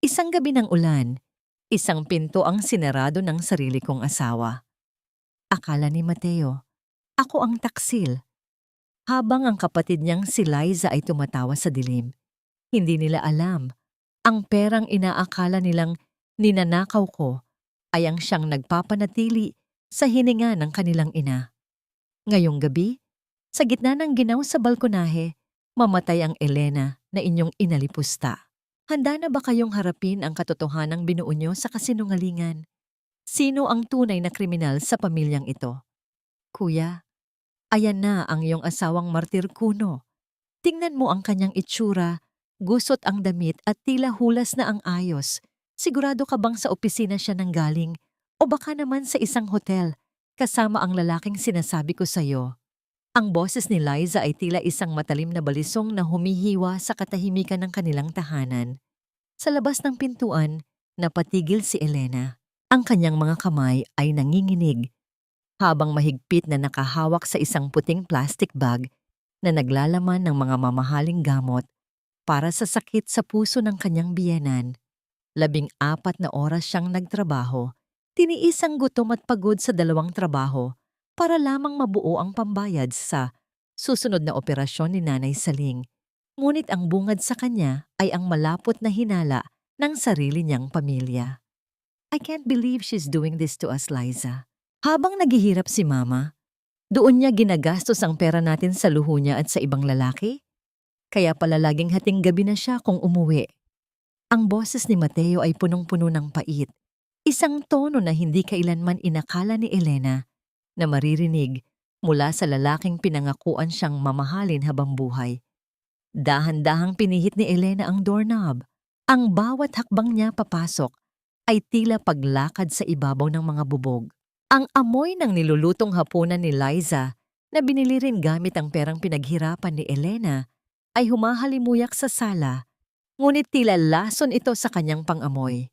Isang gabi ng ulan, isang pinto ang sinarado ng sarili kong asawa. Akala ni Mateo, ako ang taksil, habang ang kapatid niyang si Liza ay tumatawa sa dilim. Hindi nila alam, ang perang inaakala nilang ninanakaw ko ay ang siyang nagpapanatili sa hininga ng kanilang ina. Ngayong gabi, sa gitna ng ginaw sa balkonahe, mamatay ang Elena na inyong inalipusta. Handa na ba kayong harapin ang katotohanang binuo nyo sa kasinungalingan? Sino ang tunay na kriminal sa pamilyang ito? Kuya, ayan na ang iyong asawang martir kuno. Tingnan mo ang kanyang itsura, gusot ang damit at tila hulas na ang ayos. Sigurado ka bang sa opisina siya nanggaling? O baka naman sa isang hotel, kasama ang lalaking sinasabi ko sa'yo? Ang boses ni Liza ay tila isang matalim na balisong na humihiwa sa katahimikan ng kanilang tahanan. Sa labas ng pintuan, napatigil si Elena. Ang kanyang mga kamay ay nanginginig habang mahigpit na nakahawak sa isang puting plastic bag na naglalaman ng mga mamahaling gamot para sa sakit sa puso ng kanyang biyenan. 14 na oras siyang nagtrabaho, tiniis ang gutom at pagod sa 2 trabaho para lamang mabuo ang pambayad sa susunod na operasyon ni Nanay Saling. Ngunit ang bungad sa kanya ay ang malapot na hinala ng sarili niyang pamilya. I can't believe she's doing this to us, Liza. Habang naghihirap si Mama, doon niya ginagastos ang pera natin sa luho niya at sa ibang lalaki? Kaya pala laging hating gabi na siya kung umuwi. Ang boses ni Mateo ay punong-puno ng pait. Isang tono na hindi kailanman inakala ni Elena na maririnig mula sa lalaking pinangakuan siyang mamahalin habang buhay. Dahan-dahang pinihit ni Elena ang doorknob. Ang bawat hakbang niya papasok ay tila paglakad sa ibabaw ng mga bubog. Ang amoy ng nilulutong hapunan ni Liza na binili rin gamit ang perang pinaghirapan ni Elena ay humahalimuyak sa sala, ngunit tila lason ito sa kanyang pangamoy.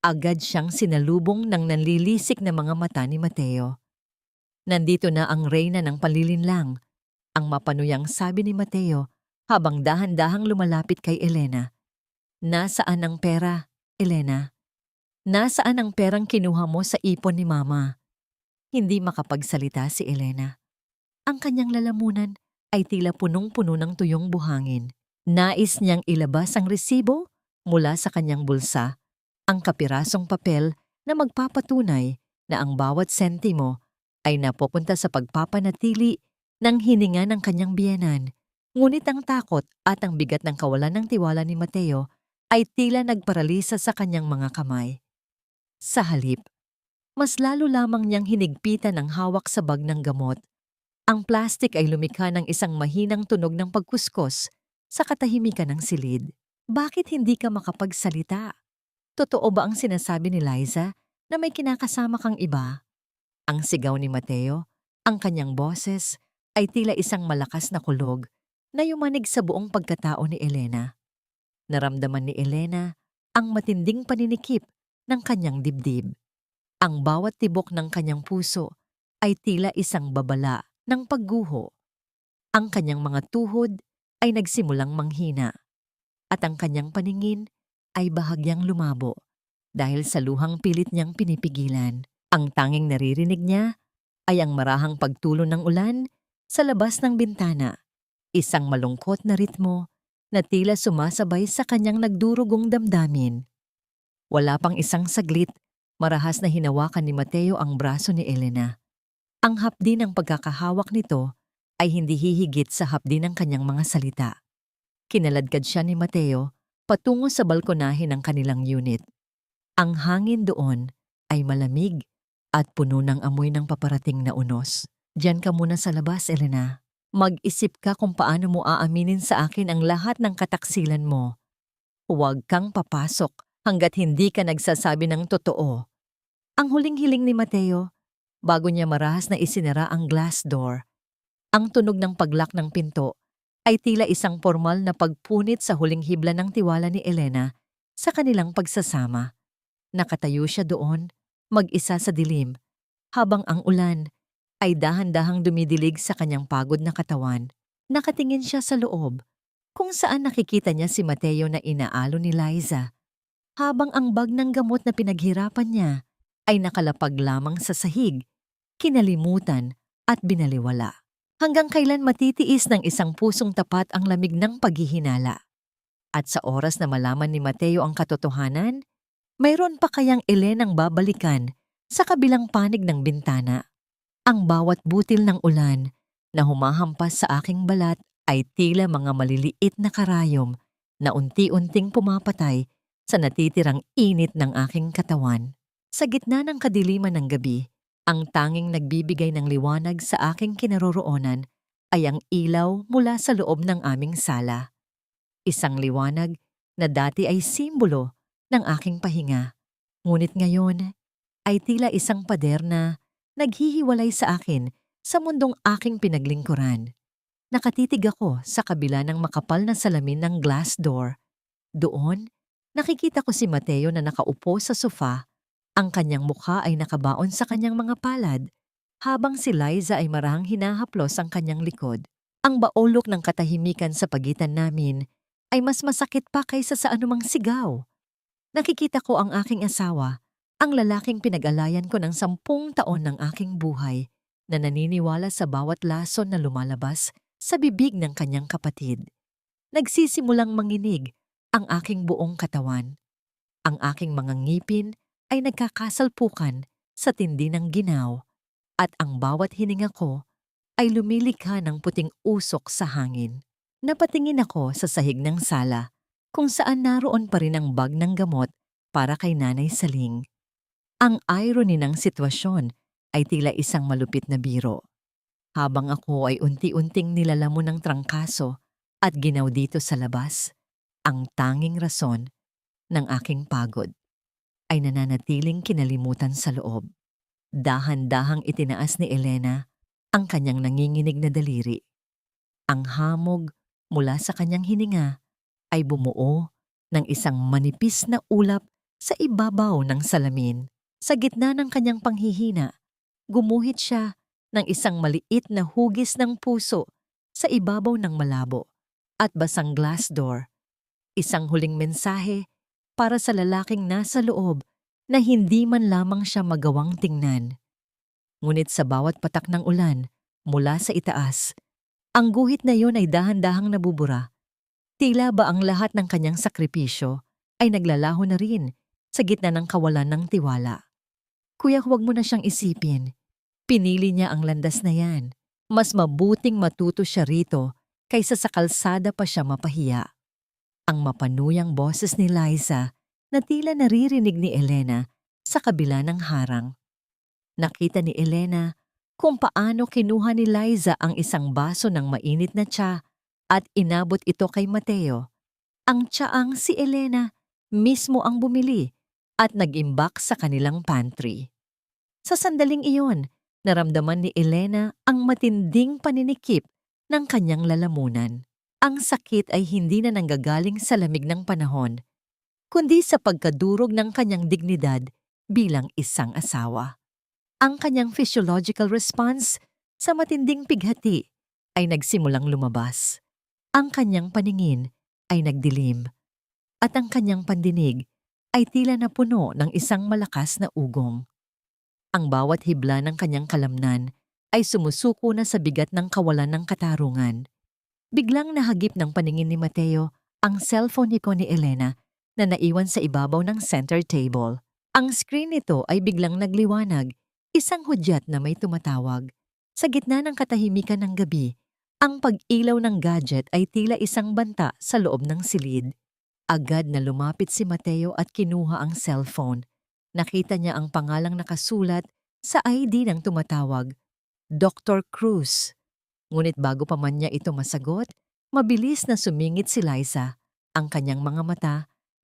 Agad siyang sinalubong ng nanlilisik na mga mata ni Mateo. Nandito na ang reyna ng panlilinlang, ang mapanuyang sabi ni Mateo habang dahan-dahang lumalapit kay Elena. Nasaan ang pera, Elena? Nasaan ang perang kinuha mo sa ipon ni Mama? Hindi makapagsalita si Elena. Ang kanyang lalamunan ay tila punong-puno ng tuyong buhangin. Nais niyang ilabas ang resibo mula sa kanyang bulsa, ang kapirasong papel na magpapatunay na ang bawat sentimo ay napupunta sa pagpapanatili ng hininga ng kanyang biyenan. Ngunit ang takot at ang bigat ng kawalan ng tiwala ni Mateo ay tila nagparalisa sa kanyang mga kamay. Sa halip, mas lalo lamang niyang hinigpitan ang hawak sa bag ng gamot. Ang plastik ay lumikha ng isang mahinang tunog ng pagkuskos sa katahimikan ng silid. Bakit hindi ka makapagsalita? Totoo ba ang sinasabi ni Liza na may kinakasama kang iba? Ang sigaw ni Mateo, ang kanyang boses, ay tila isang malakas na kulog na yumanig sa buong pagkatao ni Elena. Naramdaman ni Elena ang matinding paninikip ng kanyang dibdib. Ang bawat tibok ng kanyang puso ay tila isang babala ng pagguho. Ang kanyang mga tuhod ay nagsimulang manghina at ang kanyang paningin ay bahagyang lumabo dahil sa luhang pilit niyang pinipigilan. Ang tanging naririnig niya ay ang marahang pagtulo ng ulan sa labas ng bintana, isang malungkot na ritmo na tila sumasabay sa kanyang nagdurugong damdamin. Wala pang isang saglit, marahas na hinawakan ni Mateo ang braso ni Elena. Ang hapdi ng pagkakahawak nito ay hindi hihigit sa hapdi ng kanyang mga salita. Kinaladkad siya ni Mateo patungo sa balkonahe ng kanilang unit. Ang hangin doon ay malamig at puno ng amoy ng paparating na unos. Diyan ka muna sa labas, Elena. Mag-isip ka kung paano mo aaminin sa akin ang lahat ng kataksilan mo. Huwag kang papasok hanggat hindi ka nagsasabi ng totoo. Ang huling hiling ni Mateo, bago niya marahas na isinara ang glass door. Ang tunog ng paglock ng pinto ay tila isang formal na pagpunit sa huling hibla ng tiwala ni Elena sa kanilang pagsasama. Nakatayo siya doon, mag-isa sa dilim, habang ang ulan ay dahan-dahang dumidilig sa kanyang pagod na katawan. Nakatingin siya sa loob, kung saan nakikita niya si Mateo na inaalo ni Liza. habang ang bag ng gamot na pinaghirapan niya ay nakalapag lamang sa sahig, kinalimutan at binaliwala. Hanggang kailan matitiis ng isang pusong tapat ang lamig ng paghihinala? At sa oras na malaman ni Mateo ang katotohanan, mayroon pa kayang Elenang babalikan sa kabilang panig ng bintana? Ang bawat butil ng ulan na humahampas sa aking balat ay tila mga maliliit na karayom na unti-unting pumapatay sa natitirang init ng aking katawan. Sa gitna ng kadiliman ng gabi, ang tanging nagbibigay ng liwanag sa aking kinaroroonan ay ang ilaw mula sa loob ng aming sala. Isang liwanag na dati ay simbolo ng aking pahinga, ngunit ngayon ay tila isang pader na naghihiwalay sa akin sa mundong aking pinaglingkuran. Nakatitig ako sa kabila ng makapal na salamin ng glass door. Doon, nakikita ko si Mateo na nakaupo sa sofa. Ang kanyang mukha ay nakabaon sa kanyang mga palad, habang si Liza ay marahang hinahaplos ang kanyang likod. Ang baolok ng katahimikan sa pagitan namin ay mas masakit pa kaysa sa anumang sigaw. Nakikita ko ang aking asawa, ang lalaking pinag-alayan ko ng 10 taon ng aking buhay, na naniniwala sa bawat lason na lumalabas sa bibig ng kanyang kapatid. Nagsisimulang manginig ang aking buong katawan. Ang aking mga ngipin ay nagkakasalpukan sa tindi ng ginaw, at ang bawat hininga ko ay lumilikha ng puting usok sa hangin. Napatingin ako sa sahig ng sala, kung saan naroon pa rin ang bag ng gamot para kay Nanay Saling. Ang irony ng sitwasyon ay tila isang malupit na biro. Habang ako ay unti-unting nilalamon ng trangkaso at ginaw dito sa labas, ang tanging rason ng aking pagod ay nananatiling kinalimutan sa loob. Dahan-dahang itinaas ni Elena ang kanyang nanginginig na daliri. Ang hamog mula sa kanyang hininga ay bumuo ng isang manipis na ulap sa ibabaw ng salamin. Sa gitna ng kanyang panghihina, gumuhit siya ng isang maliit na hugis ng puso sa ibabaw ng malabo at basang glass door. Isang huling mensahe para sa lalaking nasa loob na hindi man lamang siya magawang tingnan. Ngunit sa bawat patak ng ulan mula sa itaas, ang guhit na yon ay dahan-dahang nabubura. Tila ba ang lahat ng kanyang sakripisyo ay naglalaho na rin sa gitna ng kawalan ng tiwala. Kuya, huwag mo na siyang isipin. Pinili niya ang landas na yan. Mas mabuting matuto siya rito kaysa sa kalsada pa siya mapahiya. Ang mapanuyang boses ni Liza na tila naririnig ni Elena sa kabila ng harang. Nakita ni Elena kung paano kinuha ni Liza ang isang baso ng mainit na tsa at inabot ito kay Mateo. Ang tsaang si Elena mismo ang bumili at nag-imbak sa kanilang pantry. Sa sandaling iyon, naramdaman ni Elena ang matinding paninikip ng kanyang lalamunan. Ang sakit ay hindi na nanggagaling sa lamig ng panahon, kundi sa pagkadurog ng kanyang dignidad bilang isang asawa. Ang kanyang physiological response sa matinding pighati ay nagsimulang lumabas. Ang kanyang paningin ay nagdilim, at ang kanyang pandinig ay tila napuno ng isang malakas na ugong. Ang bawat hibla ng kanyang kalamnan ay sumusuko na sa bigat ng kawalan ng katarungan. Biglang nahagip ng paningin ni Mateo ang cellphone ni Elena na naiwan sa ibabaw ng center table. Ang screen nito ay biglang nagliwanag, isang hudyat na may tumatawag. Sa gitna ng katahimikan ng gabi, ang pag-ilaw ng gadget ay tila isang banta sa loob ng silid. Agad na lumapit si Mateo at kinuha ang cellphone. Nakita niya ang pangalang nakasulat sa ID ng tumatawag, Dr. Cruz. Ngunit bago pa man niya ito masagot, mabilis na sumingit si Liza. Ang kanyang mga mata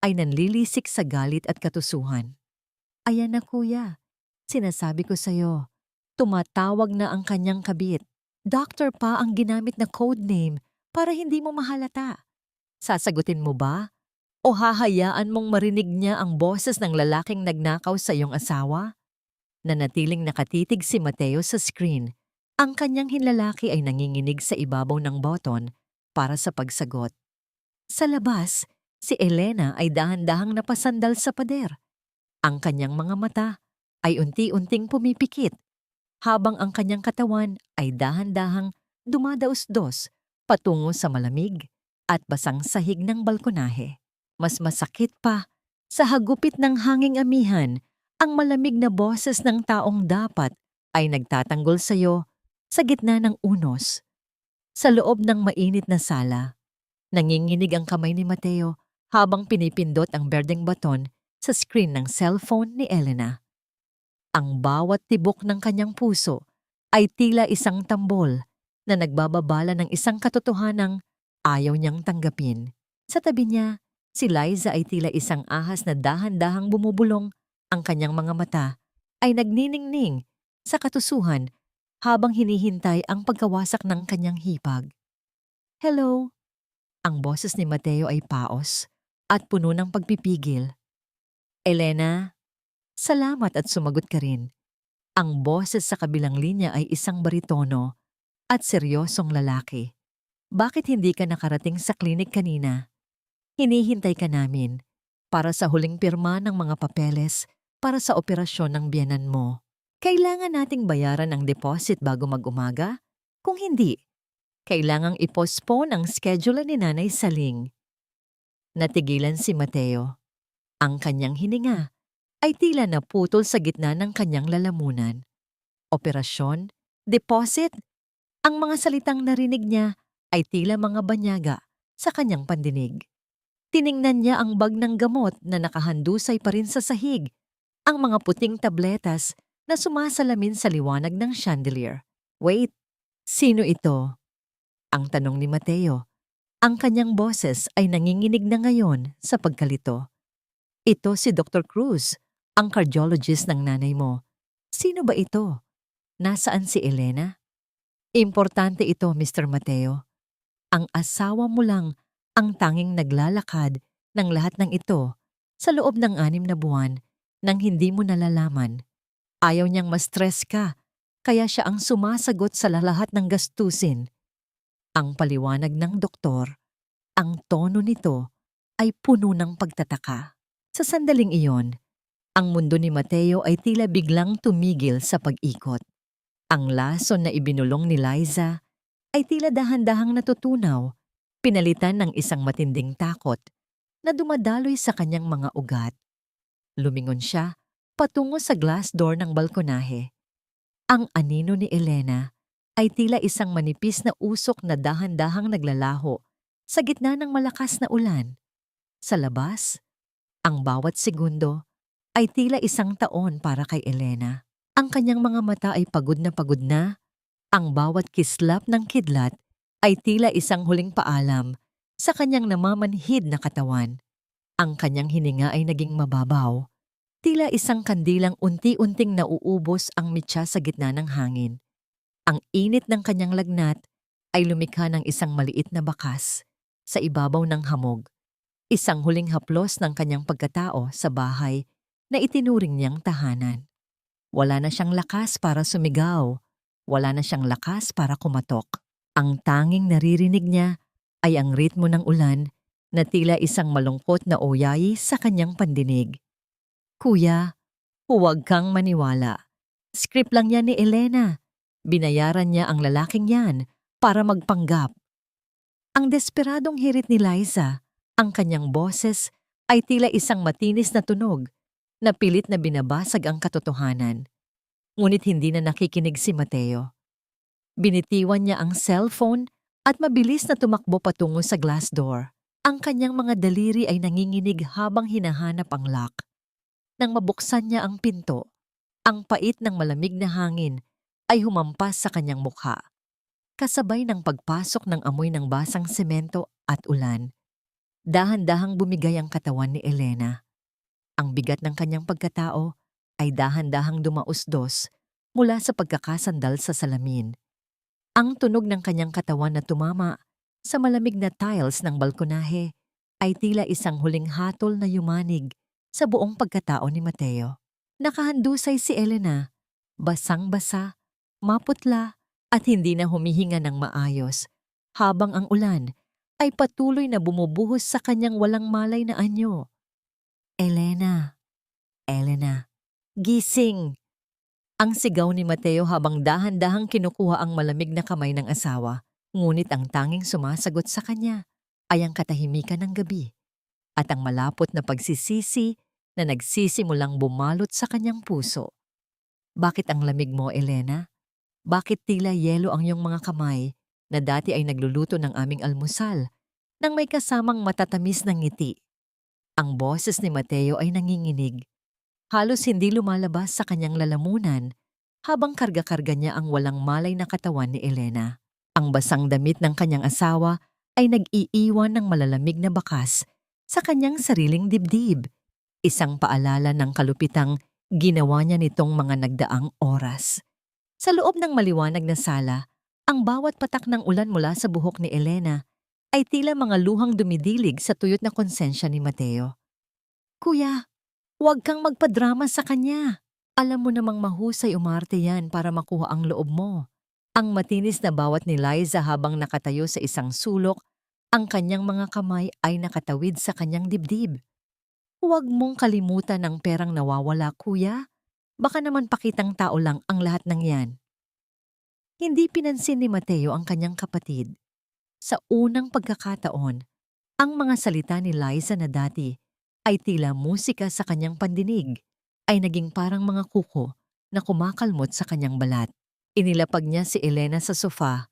ay nanlilisik sa galit at katusuhan. Ayan na kuya, sinasabi ko sa'yo, tumatawag na ang kanyang kabit. Doctor pa ang ginamit na codename para hindi mo mahalata. Sasagutin mo ba? O hahayaan mong marinig niya ang boses ng lalaking nagnakaw sa iyong asawa? Nanatiling nakatitig si Mateo sa screen. Ang kanyang hinlalaki ay nanginginig sa ibabaw ng button para sa pagsagot. Sa labas, Si Elena ay dahan-dahang napasandal sa pader. Ang kanyang mga mata ay unti-unting pumipikit habang ang kanyang katawan ay dahan-dahang dumadaos-dos patungo sa malamig at basang sahig ng balkonahe. Mas masakit pa, sa hagupit ng hanging amihan, ang malamig na boses ng taong dapat ay nagtatanggol sa iyo sa gitna ng unos. Sa loob ng mainit na sala, nanginginig ang kamay ni Mateo habang pinipindot ang berdeng baton sa screen ng cellphone ni Elena. Ang bawat tibok ng kanyang puso ay tila isang tambol na nagbababala ng isang katotohanang ayaw niyang tanggapin. Sa tabi niya, si Liza ay tila isang ahas na dahan-dahang bumubulong. Ang kanyang mga mata ay nagniningning sa katusuhan habang hinihintay ang pagkawasak ng kanyang hipag. "Hello?" Ang boses ni Mateo ay paos at puno ng pagpipigil. "Elena, salamat at sumagot ka rin." Ang boses sa kabilang linya ay isang baritono at seryosong lalaki. "Bakit hindi ka nakarating sa klinik kanina? Hinihintay ka namin para sa huling pirma ng mga papeles para sa operasyon ng biyenan mo. Kailangan nating bayaran ang deposit bago mag-umaga? Kung hindi, kailangang i-postpone ang schedule ni Nanay Saling." Natigilan si Mateo. Ang kanyang hininga ay tila naputol sa gitna ng kanyang lalamunan. Operasyon? Deposit? Ang mga salitang narinig niya ay tila mga banyaga sa kanyang pandinig. Tiningnan niya ang bag ng gamot na nakahandusay pa rin sa sahig, ang mga puting tabletas na sumasalamin sa liwanag ng chandelier. "Wait, sino ito?" ang tanong ni Mateo. Ang kanyang boses ay nanginginig na ngayon sa pagkalito. "Ito si Dr. Cruz, ang cardiologist ng nanay mo." "Sino ba ito? Nasaan si Elena?" "Importante ito, Mr. Mateo. Ang asawa mo lang ang tanging naglalakad ng lahat ng ito sa loob ng 6 na buwan nang hindi mo nalalaman. Ayaw niyang ma-stress ka, kaya siya ang sumasagot sa lahat ng gastusin." Ang paliwanag ng doktor, ang tono nito ay puno ng pagtataka. Sa sandaling iyon, ang mundo ni Mateo ay tila biglang tumigil sa pag-ikot. Ang lason na ibinulong ni Liza ay tila dahan-dahang natutunaw, pinalitan ng isang matinding takot na dumadaloy sa kanyang mga ugat. Lumingon siya patungo sa glass door ng balkonahe. Ang anino ni Elena ay tila isang manipis na usok na dahan-dahang naglalaho sa gitna ng malakas na ulan. Sa labas, ang bawat segundo ay tila isang taon para kay Elena. Ang kanyang mga mata ay pagod na pagod na. Ang bawat kislap ng kidlat ay tila isang huling paalam sa kanyang namamanhid na katawan. Ang kanyang hininga ay naging mababaw. Tila isang kandilang unti-unting nauubos ang mitya sa gitna ng hangin. Ang init ng kanyang lagnat ay lumikha ng isang maliit na bakas sa ibabaw ng hamog. Isang huling haplos ng kanyang pagkatao sa bahay na itinuring niyang tahanan. Wala na siyang lakas para sumigaw. Wala na siyang lakas para kumatok. Ang tanging naririnig niya ay ang ritmo ng ulan na tila isang malungkot na oyayi sa kanyang pandinig. "Kuya, huwag kang maniwala. Script lang yan ni Elena. Binayaran niya ang lalaking yan para magpanggap." Ang desperadong hirit ni Liza, ang kanyang boses ay tila isang matinis na tunog na pilit na binabasag ang katotohanan. Ngunit hindi na nakikinig si Mateo. Binitiwan niya ang cellphone at mabilis na tumakbo patungo sa glass door. Ang kanyang mga daliri ay nanginginig habang hinahanap ang lock. Nang mabuksan niya ang pinto, ang pait ng malamig na hangin ay humampas sa kanyang mukha, kasabay ng pagpasok ng amoy ng basang semento at ulan. Dahan-dahang bumigay ang katawan ni Elena. Ang bigat ng kanyang pagkatao ay dahan-dahang dumausdos mula sa pagkakasandal sa salamin. Ang tunog ng kanyang katawan na tumama sa malamig na tiles ng balkonahe ay tila isang huling hatol na yumanig sa buong pagkatao ni Mateo. Nakahandusay si Elena, basang-basa, maputla at hindi na humihinga ng maayos, habang ang ulan ay patuloy na bumubuhos sa kanyang walang malay na anyo. Elena, Elena, gising! Ang sigaw ni Mateo habang dahan-dahang kinukuha ang malamig na kamay ng asawa. Ngunit ang tanging sumasagot sa kanya ay ang katahimikan ng gabi at ang malapot na pagsisisi na nagsisimulang bumalot sa kanyang puso. Bakit ang lamig mo, Elena? Bakit tila yelo ang iyong mga kamay na dati ay nagluluto ng aming almusal nang may kasamang matatamis ng ngiti? Ang boses ni Mateo ay nanginginig. Halos hindi lumalabas sa kanyang lalamunan habang karga-karga niya ang walang malay na katawan ni Elena. Ang basang damit ng kanyang asawa ay nag-iiwan ng malalamig na bakas sa kanyang sariling dibdib. Isang paalala ng kalupitang ginawa niya nitong mga nagdaang oras. Sa loob ng maliwanag na sala, ang bawat patak ng ulan mula sa buhok ni Elena ay tila mga luhang dumidilig sa tuyot na konsensya ni Mateo. Kuya, huwag kang magpadrama sa kanya. Alam mo namang mahusay umarte yan para makuha ang loob mo. Ang matinis na bawat ni Liza habang nakatayo sa isang sulok, ang kanyang mga kamay ay nakatawid sa kanyang dibdib. Huwag mong kalimutan ang perang nawawala, kuya. Baka naman pakitang tao lang ang lahat ng yan. Hindi pinansin ni Mateo ang kanyang kapatid. Sa unang pagkakataon, ang mga salita ni Liza na dati ay tila musika sa kanyang pandinig, ay naging parang mga kuko na kumakalmot sa kanyang balat. Inilapag niya si Elena sa sofa.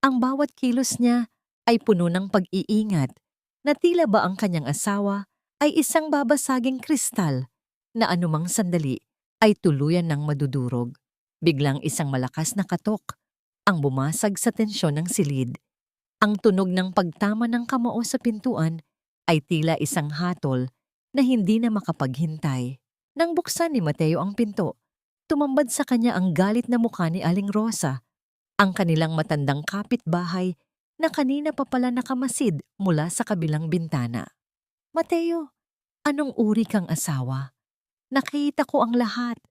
Ang bawat kilos niya ay puno ng pag-iingat na tila ba ang kanyang asawa ay isang babasaging kristal na anumang sandali ay tuluyan ng madudurog. Biglang isang malakas na katok ang bumasag sa tensyon ng silid. Ang tunog ng pagtama ng kamao sa pintuan ay tila isang hatol na hindi na makapaghintay. Nang buksan ni Mateo ang pinto, tumambad sa kanya ang galit na mukha ni Aling Rosa, ang kanilang matandang kapitbahay na kanina pa pala nakamasid mula sa kabilang bintana. Mateo, anong uri kang asawa? Nakita ko ang lahat.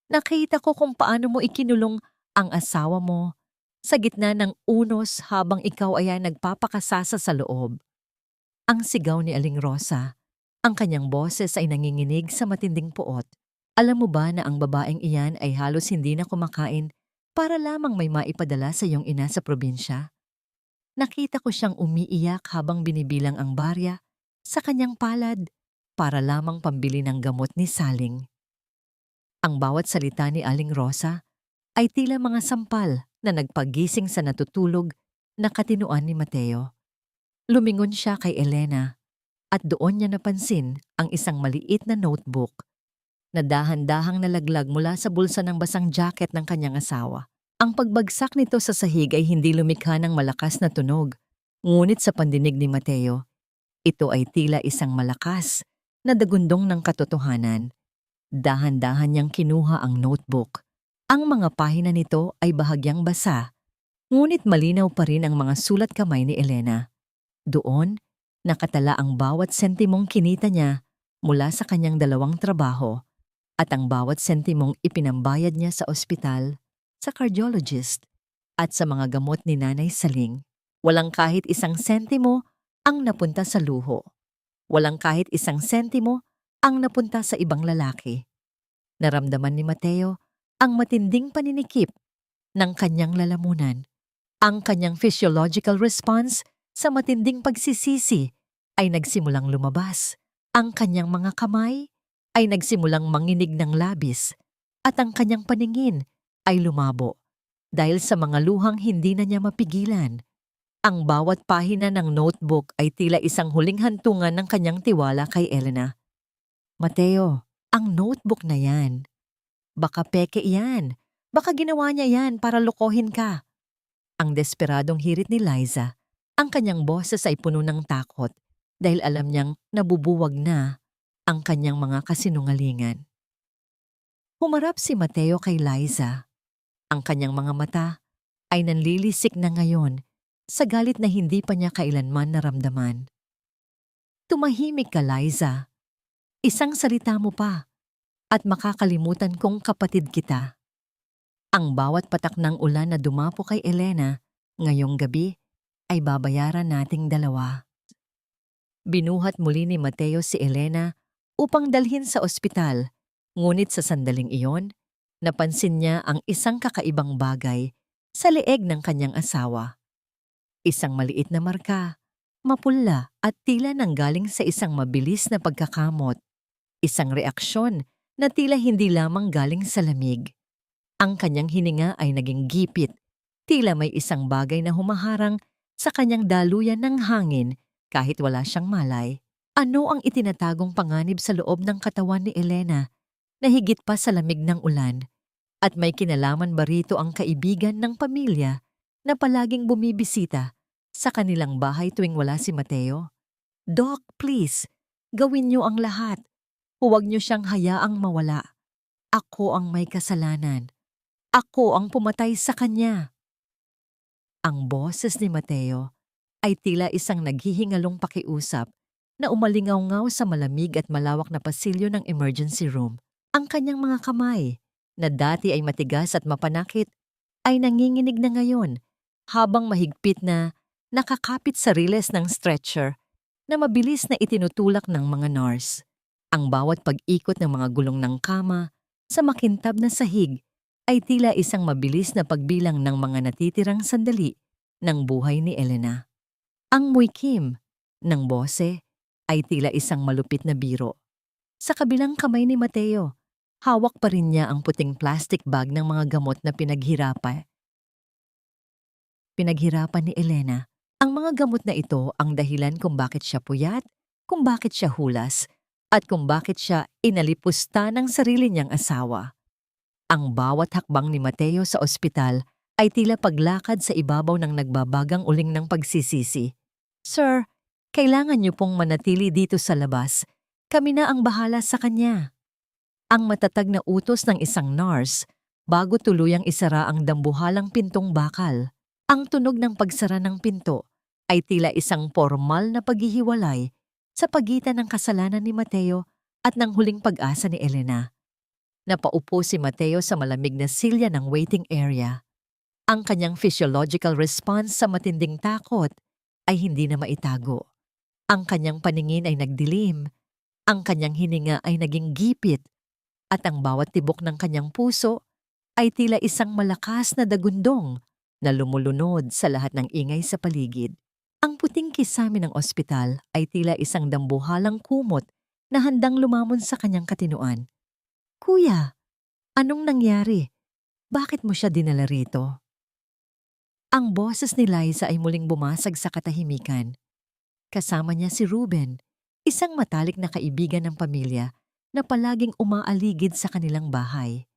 Nakita ko kung paano mo ikinulong ang asawa mo sa gitna ng unos habang ikaw ay nagpapakasasa sa loob. Ang sigaw ni Aling Rosa, ang kanyang boses ay nanginginig sa matinding puot. Alam mo ba na ang babaeng iyan ay halos hindi na kumakain para lamang may maipadala sa iyong ina sa probinsya? Nakita ko siyang umiiyak habang binibilang ang barya sa kanyang palad para lamang pambili ng gamot ni Saling. Ang bawat salita ni Aling Rosa ay tila mga sampal na nagpagising sa natutulog na katinuan ni Mateo. Lumingon siya kay Elena at doon niya napansin ang isang maliit na notebook na dahan-dahang nalaglag mula sa bulsa ng basang jacket ng kanyang asawa. Ang pagbagsak nito sa sahig ay hindi lumikha ng malakas na tunog, ngunit sa pandinig ni Mateo, ito ay tila isang malakas na dagundong ng katotohanan. Dahan-dahan niyang kinuha ang notebook. Ang mga pahina nito ay bahagyang basa, ngunit malinaw pa rin ang mga sulat kamay ni Elena. Doon, nakatala ang bawat sentimong kinita niya mula sa kanyang 2 trabaho at ang bawat sentimong ipinambayad niya sa ospital, sa cardiologist at sa mga gamot ni Nanay Saling. Walang kahit isang sentimo ang napunta sa luho. Walang kahit isang sentimo ang napunta sa ibang lalaki. Naramdaman ni Mateo ang matinding paninikip ng kanyang lalamunan. Ang kanyang physiological response sa matinding pagsisisi ay nagsimulang lumabas. Ang kanyang mga kamay ay nagsimulang manginig ng labis at ang kanyang paningin ay lumabo dahil sa mga luhang hindi na niya mapigilan. Ang bawat pahina ng notebook ay tila isang huling hantungan ng kanyang tiwala kay Elena. Mateo, ang notebook na yan. Baka peke yan. Baka ginawa niya yan para lokohin ka. Ang desperadong hirit ni Liza, ang kanyang boses ay puno ng takot dahil alam niyang nabubuwag na ang kanyang mga kasinungalingan. Humarap si Mateo kay Liza. Ang kanyang mga mata ay nanlilisik na ngayon sa galit na hindi pa niya kailanman naramdaman. Tumahimik ka, Liza. Isang salita mo pa at makakalimutan kong kapatid kita. Ang bawat patak ng ulan na dumapo kay Elena ngayong gabi ay babayaran nating 2. Binuhat muli ni Mateo si Elena upang dalhin sa ospital, ngunit sa sandaling iyon, napansin niya ang isang kakaibang bagay sa leeg ng kanyang asawa. Isang maliit na marka, mapula at tila nanggaling sa isang mabilis na pagkakamot. Isang reaksyon na tila hindi lamang galing sa lamig. Ang kanyang hininga ay naging gipit, tila may isang bagay na humaharang sa kanyang daluyan ng hangin kahit wala siyang malay. Ano ang itinatagong panganib sa loob ng katawan ni Elena na higit pa sa lamig ng ulan? At may kinalaman ba rito ang kaibigan ng pamilya na palaging bumibisita sa kanilang bahay tuwing wala si Mateo? Doc, please, gawin niyo ang lahat. Huwag niyo siyang hayaang mawala. Ako ang may kasalanan. Ako ang pumatay sa kanya. Ang boses ni Mateo ay tila isang naghihingalong pakiusap na umalingaw-ngaw sa malamig at malawak na pasilyo ng emergency room. Ang kanyang mga kamay, na dati ay matigas at mapanakit, ay nanginginig na ngayon habang mahigpit na nakakapit sa riles ng stretcher na mabilis na itinutulak ng mga nurse. Ang bawat pag-ikot ng mga gulong ng kama sa makintab na sahig ay tila isang mabilis na pagbilang ng mga natitirang sandali ng buhay ni Elena. Ang muikim ng bose ay tila isang malupit na biro. Sa kabilang kamay ni Mateo, hawak pa rin niya ang puting plastic bag ng mga gamot na pinaghirapan ni Elena. Ang mga gamot na ito ang dahilan kung bakit siya puyat, kung bakit siya hulas, at kung bakit siya inalipusta ng sarili niyang asawa. Ang bawat hakbang ni Mateo sa ospital ay tila paglakad sa ibabaw ng nagbabagang uling ng pagsisisi. Sir, kailangan niyo pong manatili dito sa labas. Kami na ang bahala sa kanya. Ang matatag na utos ng isang nurse bago tuluyang isara ang dambuhalang pintong bakal. Ang tunog ng pagsara ng pinto ay tila isang formal na paghihiwalay sa pagitan ng kasalanan ni Mateo at ng huling pag-asa ni Elena. Napaupo si Mateo sa malamig na silya ng waiting area. Ang kanyang physiological response sa matinding takot ay hindi na maitago. Ang kanyang paningin ay nagdilim, ang kanyang hininga ay naging gipit, at ang bawat tibok ng kanyang puso ay tila isang malakas na dagundong na lumulunod sa lahat ng ingay sa paligid. Ang puting kisame ng ospital ay tila isang dambuhalang kumot na handang lumamon sa kanyang katinoan. Kuya, anong nangyari? Bakit mo siya dinala rito? Ang boses ni Liza ay muling bumasag sa katahimikan. Kasama niya si Ruben, isang matalik na kaibigan ng pamilya na palaging umaaligid sa kanilang bahay.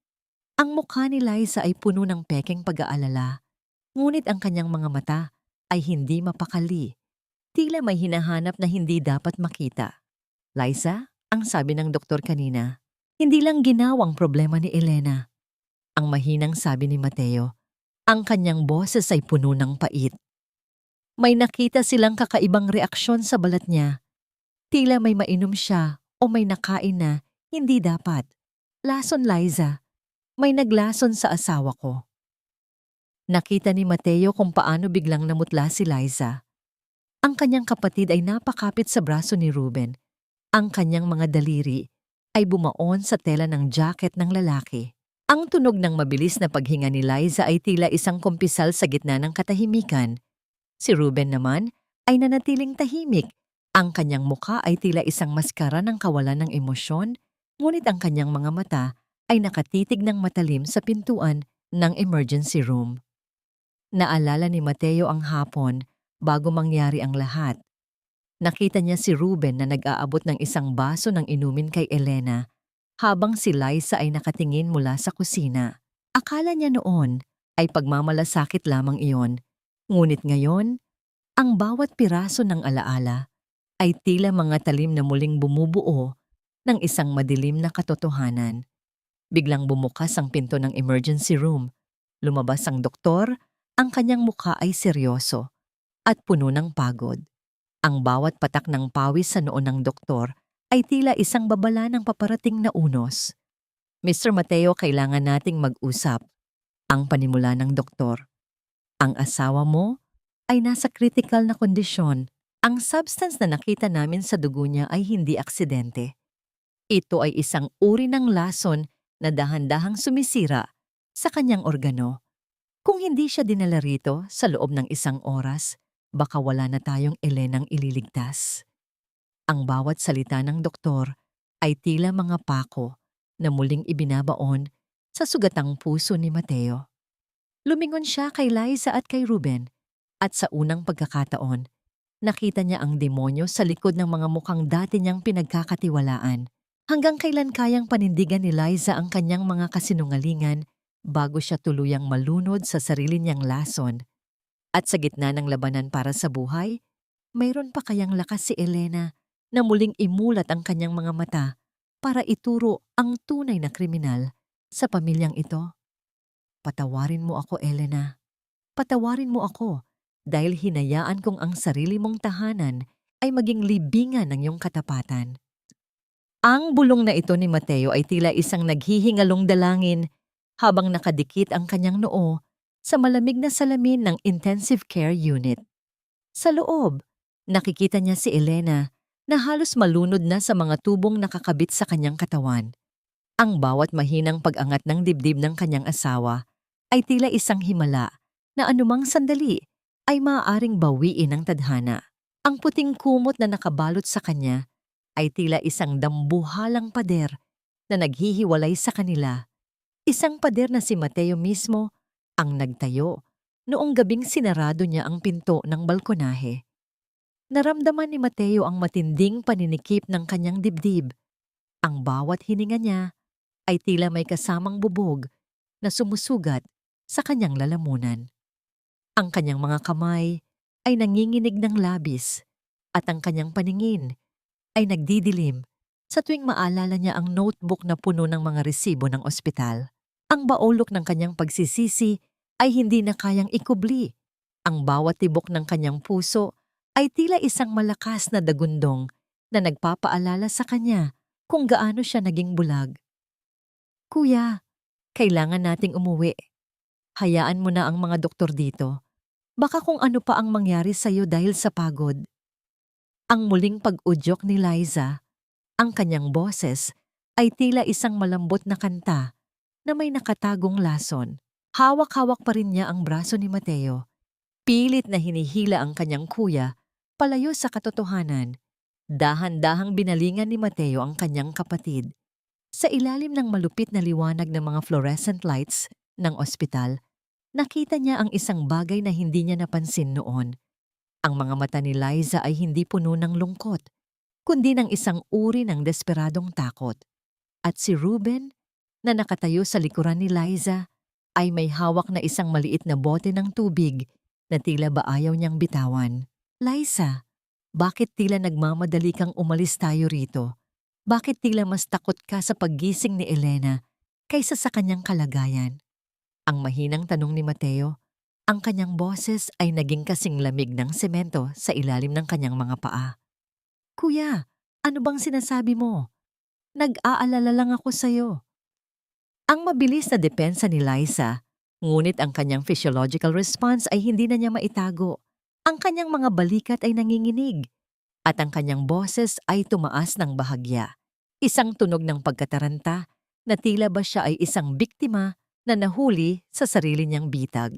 Ang mukha ni Liza ay puno ng pekeng pag-aalala, ngunit ang kanyang mga mata ay hindi mapakali. Tila may hinahanap na hindi dapat makita. Liza, ang sabi ng doktor kanina, hindi lang ginawang problema ni Elena. Ang mahinang sabi ni Mateo, ang kanyang boses ay puno ng pait. May nakita silang kakaibang reaksyon sa balat niya. Tila may mainom siya o may nakain na hindi dapat. Lason, Liza. May naglason sa asawa ko. Nakita ni Mateo kung paano biglang namutla si Liza. Ang kanyang kapatid ay napakapit sa braso ni Ruben. Ang kanyang mga daliri ay bumaon sa tela ng jacket ng lalaki. Ang tunog ng mabilis na paghinga ni Liza ay tila isang kumpisal sa gitna ng katahimikan. Si Ruben naman ay nanatiling tahimik. Ang kanyang mukha ay tila isang maskara ng kawalan ng emosyon, ngunit ang kanyang mga mata ay nakatitig ng matalim sa pintuan ng emergency room. Naalala ni Mateo ang hapon bago mangyari ang lahat. Nakita niya si Ruben na nag-aabot ng isang baso ng inumin kay Elena habang si Liza ay nakatingin mula sa kusina. Akala niya noon ay pagmamalasakit lamang iyon, ngunit ngayon, ang bawat piraso ng alaala ay tila mga talim na muling bumubuo ng isang madilim na katotohanan. Biglang bumukas ang pinto ng emergency room. Lumabas ang doktor, ang kanyang mukha ay seryoso at puno ng pagod. Ang bawat patak ng pawis sa noo ng doktor ay tila isang babala ng paparating na unos. Mr. Mateo, kailangan nating mag-usap. Ang panimula ng doktor. Ang asawa mo ay nasa critical na kondisyon. Ang substance na nakita namin sa dugo niya ay hindi aksidente. Ito ay isang uri ng lason na dahan-dahang sumisira sa kanyang organo. Kung hindi siya dinala rito sa loob ng 1 oras, baka wala na tayong Elenang ililigtas. Ang bawat salita ng doktor ay tila mga pako na muling ibinabaon sa sugatang puso ni Mateo. Lumingon siya kay Liza at kay Ruben at sa unang pagkakataon, nakita niya ang demonyo sa likod ng mga mukhang dati niyang pinagkakatiwalaan. Hanggang kailan kayang panindigan ni Liza ang kanyang mga kasinungalingan bago siya tuluyang malunod sa sarili niyang lason? At sa gitna ng labanan para sa buhay, mayroon pa kayang lakas si Elena na muling imulat ang kanyang mga mata para ituro ang tunay na kriminal sa pamilyang ito? Patawarin mo ako, Elena. Patawarin mo ako dahil hinayaan kong ang sarili mong tahanan ay maging libingan ng iyong katapatan. Ang bulong na ito ni Mateo ay tila isang naghihingalong dalangin habang nakadikit ang kanyang noo sa malamig na salamin ng intensive care unit. Sa loob, nakikita niya si Elena na halos malunod na sa mga tubong nakakabit sa kanyang katawan. Ang bawat mahinang pag-angat ng dibdib ng kanyang asawa ay tila isang himala na anumang sandali ay maaaring bawiin ng tadhana. Ang puting kumot na nakabalot sa kanya ay tila isang dambuhalang pader na naghihiwalay sa kanila. Isang pader na si Mateo mismo ang nagtayo noong gabing sinarado niya ang pinto ng balkonahe. Naramdaman ni Mateo ang matinding paninikip ng kanyang dibdib. Ang bawat hininga niya ay tila may kasamang bubog na sumusugat sa kanyang lalamunan. Ang kanyang mga kamay ay nanginginig ng labis at ang kanyang paningin ay nagdidilim sa tuwing maalala niya ang notebook na puno ng mga resibo ng ospital. Ang baolok ng kanyang pagsisisi ay hindi na kayang ikubli. Ang bawat tibok ng kanyang puso ay tila isang malakas na dagundong na nagpapaalala sa kanya kung gaano siya naging bulag. Kuya, kailangan nating umuwi. Hayaan mo na ang mga doktor dito. Baka kung ano pa ang mangyari sa'yo dahil sa pagod. Ang muling pag-udyok ni Liza, ang kanyang boses, ay tila isang malambot na kanta na may nakatagong lason. Hawak-hawak pa rin niya ang braso ni Mateo. Pilit na hinihila ang kanyang kuya palayo sa katotohanan. Dahan-dahang binalingan ni Mateo ang kanyang kapatid. Sa ilalim ng malupit na liwanag ng mga fluorescent lights ng ospital, nakita niya ang isang bagay na hindi niya napansin noon. Ang mga mata ni Liza ay hindi puno ng lungkot, kundi ng isang uri ng desperadong takot. At si Ruben, na nakatayo sa likuran ni Liza, ay may hawak na isang maliit na bote ng tubig na tila ba ayaw niyang bitawan. Liza, bakit tila nagmamadali kang umalis tayo rito? Bakit tila mas takot ka sa paggising ni Elena kaysa sa kanyang kalagayan? Ang mahinang tanong ni Mateo. Ang kanyang boses ay naging kasing lamig ng semento sa ilalim ng kanyang mga paa. Kuya, ano bang sinasabi mo? Nag-aalala lang ako sa'yo. Ang mabilis na depensa ni Liza, ngunit ang kanyang physiological response ay hindi na niya maitago. Ang kanyang mga balikat ay nanginginig, at ang kanyang boses ay tumaas ng bahagya. Isang tunog ng pagkataranta na tila ba siya ay isang biktima na nahuli sa sarili niyang bitag.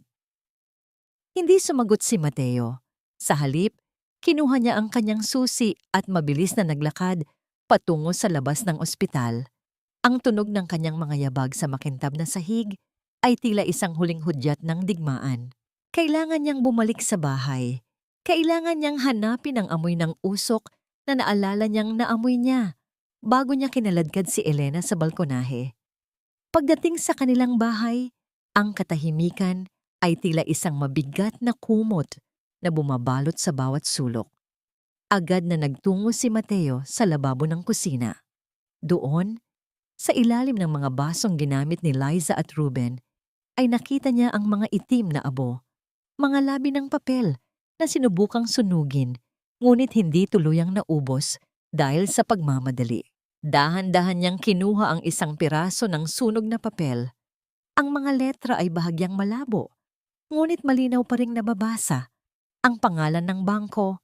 Hindi sumagot si Mateo. Sa halip, kinuha niya ang kanyang susi at mabilis na naglakad patungo sa labas ng ospital. Ang tunog ng kanyang mga yabag sa makintab na sahig ay tila isang huling hudyat ng digmaan. Kailangan niyang bumalik sa bahay. Kailangan niyang hanapin ang amoy ng usok na naalala niyang naamoy niya bago niya kinaladkad si Elena sa balkonahe. Pagdating sa kanilang bahay, ang katahimikan ay tila isang mabigat na kumot na bumabalot sa bawat sulok. Agad na nagtungo si Mateo sa lababo ng kusina. Doon, sa ilalim ng mga basong ginamit ni Liza at Ruben, ay nakita niya ang mga itim na abo, mga labi ng papel na sinubukang sunugin, ngunit hindi tuluyang naubos dahil sa pagmamadali. Dahan-dahan niyang kinuha ang isang piraso ng sunog na papel. Ang mga letra ay bahagyang malabo, ngunit malinaw pa ring nababasa ang pangalan ng bangko,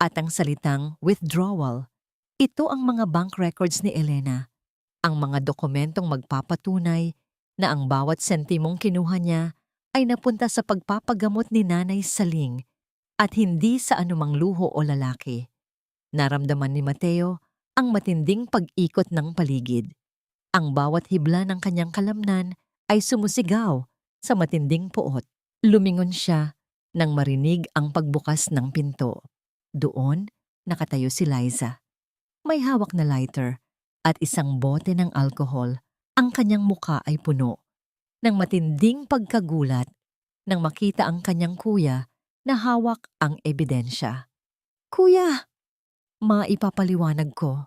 At ang salitang withdrawal, ito ang mga bank records ni Elena, ang mga dokumentong magpapatunay na ang bawat sentimong kinuha niya ay napunta sa pagpapagamot ni Nanay Saling at hindi sa anumang luho o lalaki. Naramdaman ni Mateo ang matinding pag-ikot ng paligid. Ang bawat hibla ng kanyang kalamnan ay sumusigaw sa matinding puot. Lumingon siya nang marinig ang pagbukas ng pinto. Doon, nakatayo si Liza. May hawak na lighter at isang bote ng alkohol. Ang kanyang muka ay puno ng matinding pagkagulat nang makita ang kanyang kuya na hawak ang ebidensya. "Kuya!" Maipapaliwanag ko.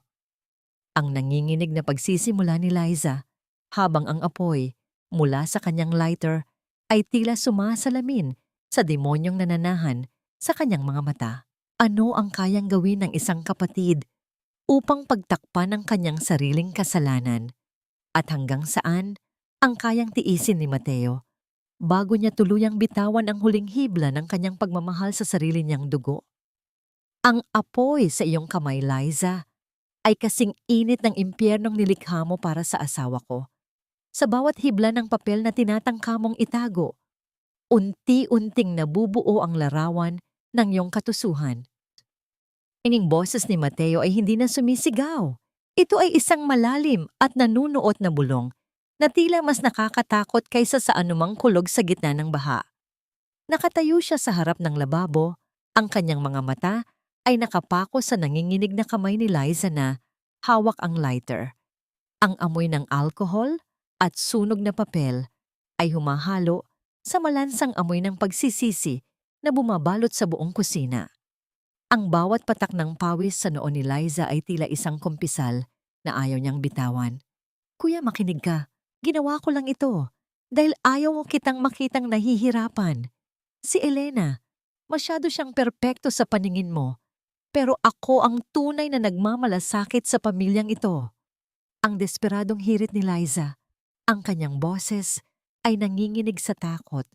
Ang nanginginig na pagsisimula ni Liza habang ang apoy mula sa kanyang lighter ay tila sumasalamin sa demonyong nananahan sa kanyang mga mata. Ano ang kayang gawin ng isang kapatid upang pagtakpan ang kanyang sariling kasalanan? At hanggang saan ang kayang tiisin ni Mateo bago niya tuluyang bitawan ang huling hibla ng kanyang pagmamahal sa sarili niyang dugo? Ang apoy sa iyong kamay, Liza, ay kasing init ng impyernong nilikha mo para sa asawa ko. Sa bawat hibla ng papel na tinatangka mong itago, unti-unting nabubuo ang larawan ng iyong katusuhan. Ining boses ni Mateo ay hindi na sumisigaw. Ito ay isang malalim at nanunuot na bulong na tila mas nakakatakot kaysa sa anumang kulog sa gitna ng baha. Nakatayo siya sa harap ng lababo, ang kanyang mga mata ay nakapako sa nanginginig na kamay ni Liza na hawak ang lighter. Ang amoy ng alkohol at sunog na papel ay humahalo sa malansang amoy ng pagsisisi na bumabalot sa buong kusina. Ang bawat patak ng pawis sa noo ni Liza ay tila isang kumpisal na ayaw niyang bitawan. "Kuya, makinig ka. Ginawa ko lang ito dahil ayaw mo kitang makitang nahihirapan. Si Elena, masyado siyang perpekto sa paningin mo. Pero ako ang tunay na nagmamalasakit sa pamilyang ito." Ang desperadong hirit ni Liza, ang kanyang boses ay nanginginig sa takot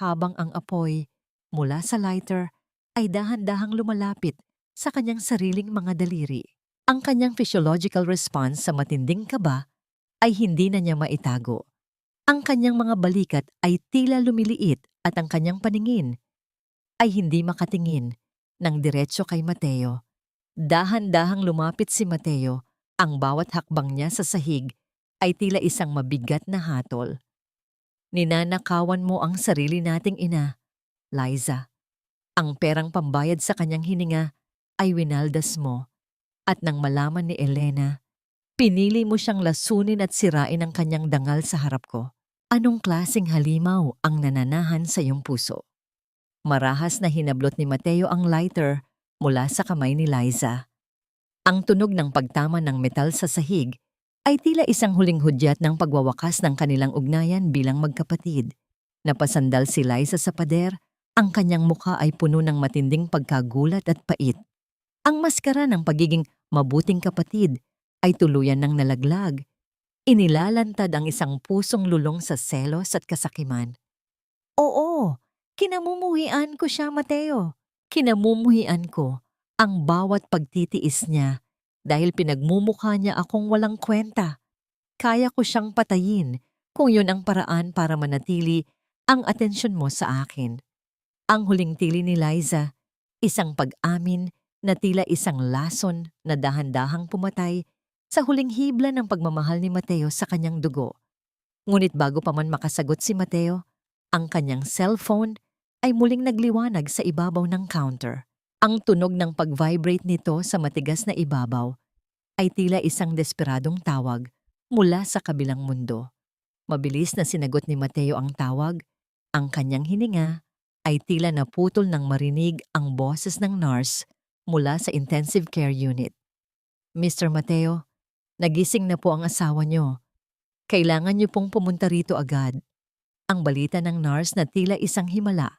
habang ang apoy mula sa lighter ay dahan-dahang lumalapit sa kanyang sariling mga daliri. Ang kanyang physiological response sa matinding kaba ay hindi na niya maitago. Ang kanyang mga balikat ay tila lumiliit at ang kanyang paningin ay hindi makatingin ng diretso kay Mateo. Dahan-dahang lumapit si Mateo, ang bawat hakbang niya sa sahig ay tila isang mabigat na hatol. "Ninanakawan mo ang sarili nating ina, Liza. Ang perang pambayad sa kanyang hininga ay winaldas mo, at nang malaman ni Elena, pinili mo siyang lasunin at sirain ang kanyang dangal sa harap ko. Anong klaseng halimaw ang nananahan sa iyong puso?" Marahas na hinablot ni Mateo ang lighter mula sa kamay ni Liza. Ang tunog ng pagtama ng metal sa sahig ay tila isang huling hudyat ng pagwawakas ng kanilang ugnayan bilang magkapatid. Napasandal si Liza sa pader, ang kanyang mukha ay puno ng matinding pagkagulat at pait. Ang maskara ng pagiging mabuting kapatid ay tuluyan ng nalaglag. Inilalantad ang isang pusong lulong sa selos at kasakiman. "Oo, kinamumuhian ko siya, Mateo. Kinamumuhian ko ang bawat pagtitiis niya dahil pinagmumukha niya akong walang kwenta. Kaya ko siyang patayin kung yun ang paraan para manatili ang atensyon mo sa akin." Ang huling tili ni Liza, isang pag-amin na tila isang lason na dahan-dahang pumatay sa huling hibla ng pagmamahal ni Mateo sa kanyang dugo. Ngunit bago pa man makasagot si Mateo, ang kanyang cellphone ay muling nagliwanag sa ibabaw ng counter. Ang tunog ng pag-vibrate nito sa matigas na ibabaw ay tila isang desperadong tawag mula sa kabilang mundo. Mabilis na sinagot ni Mateo ang tawag. Ang kanyang hininga ay tila naputol nang marinig ang boses ng nurse mula sa intensive care unit. "Mr. Mateo, nagising na po ang asawa niyo. Kailangan niyo pong pumunta rito agad." Ang balita ng nurse na tila isang himala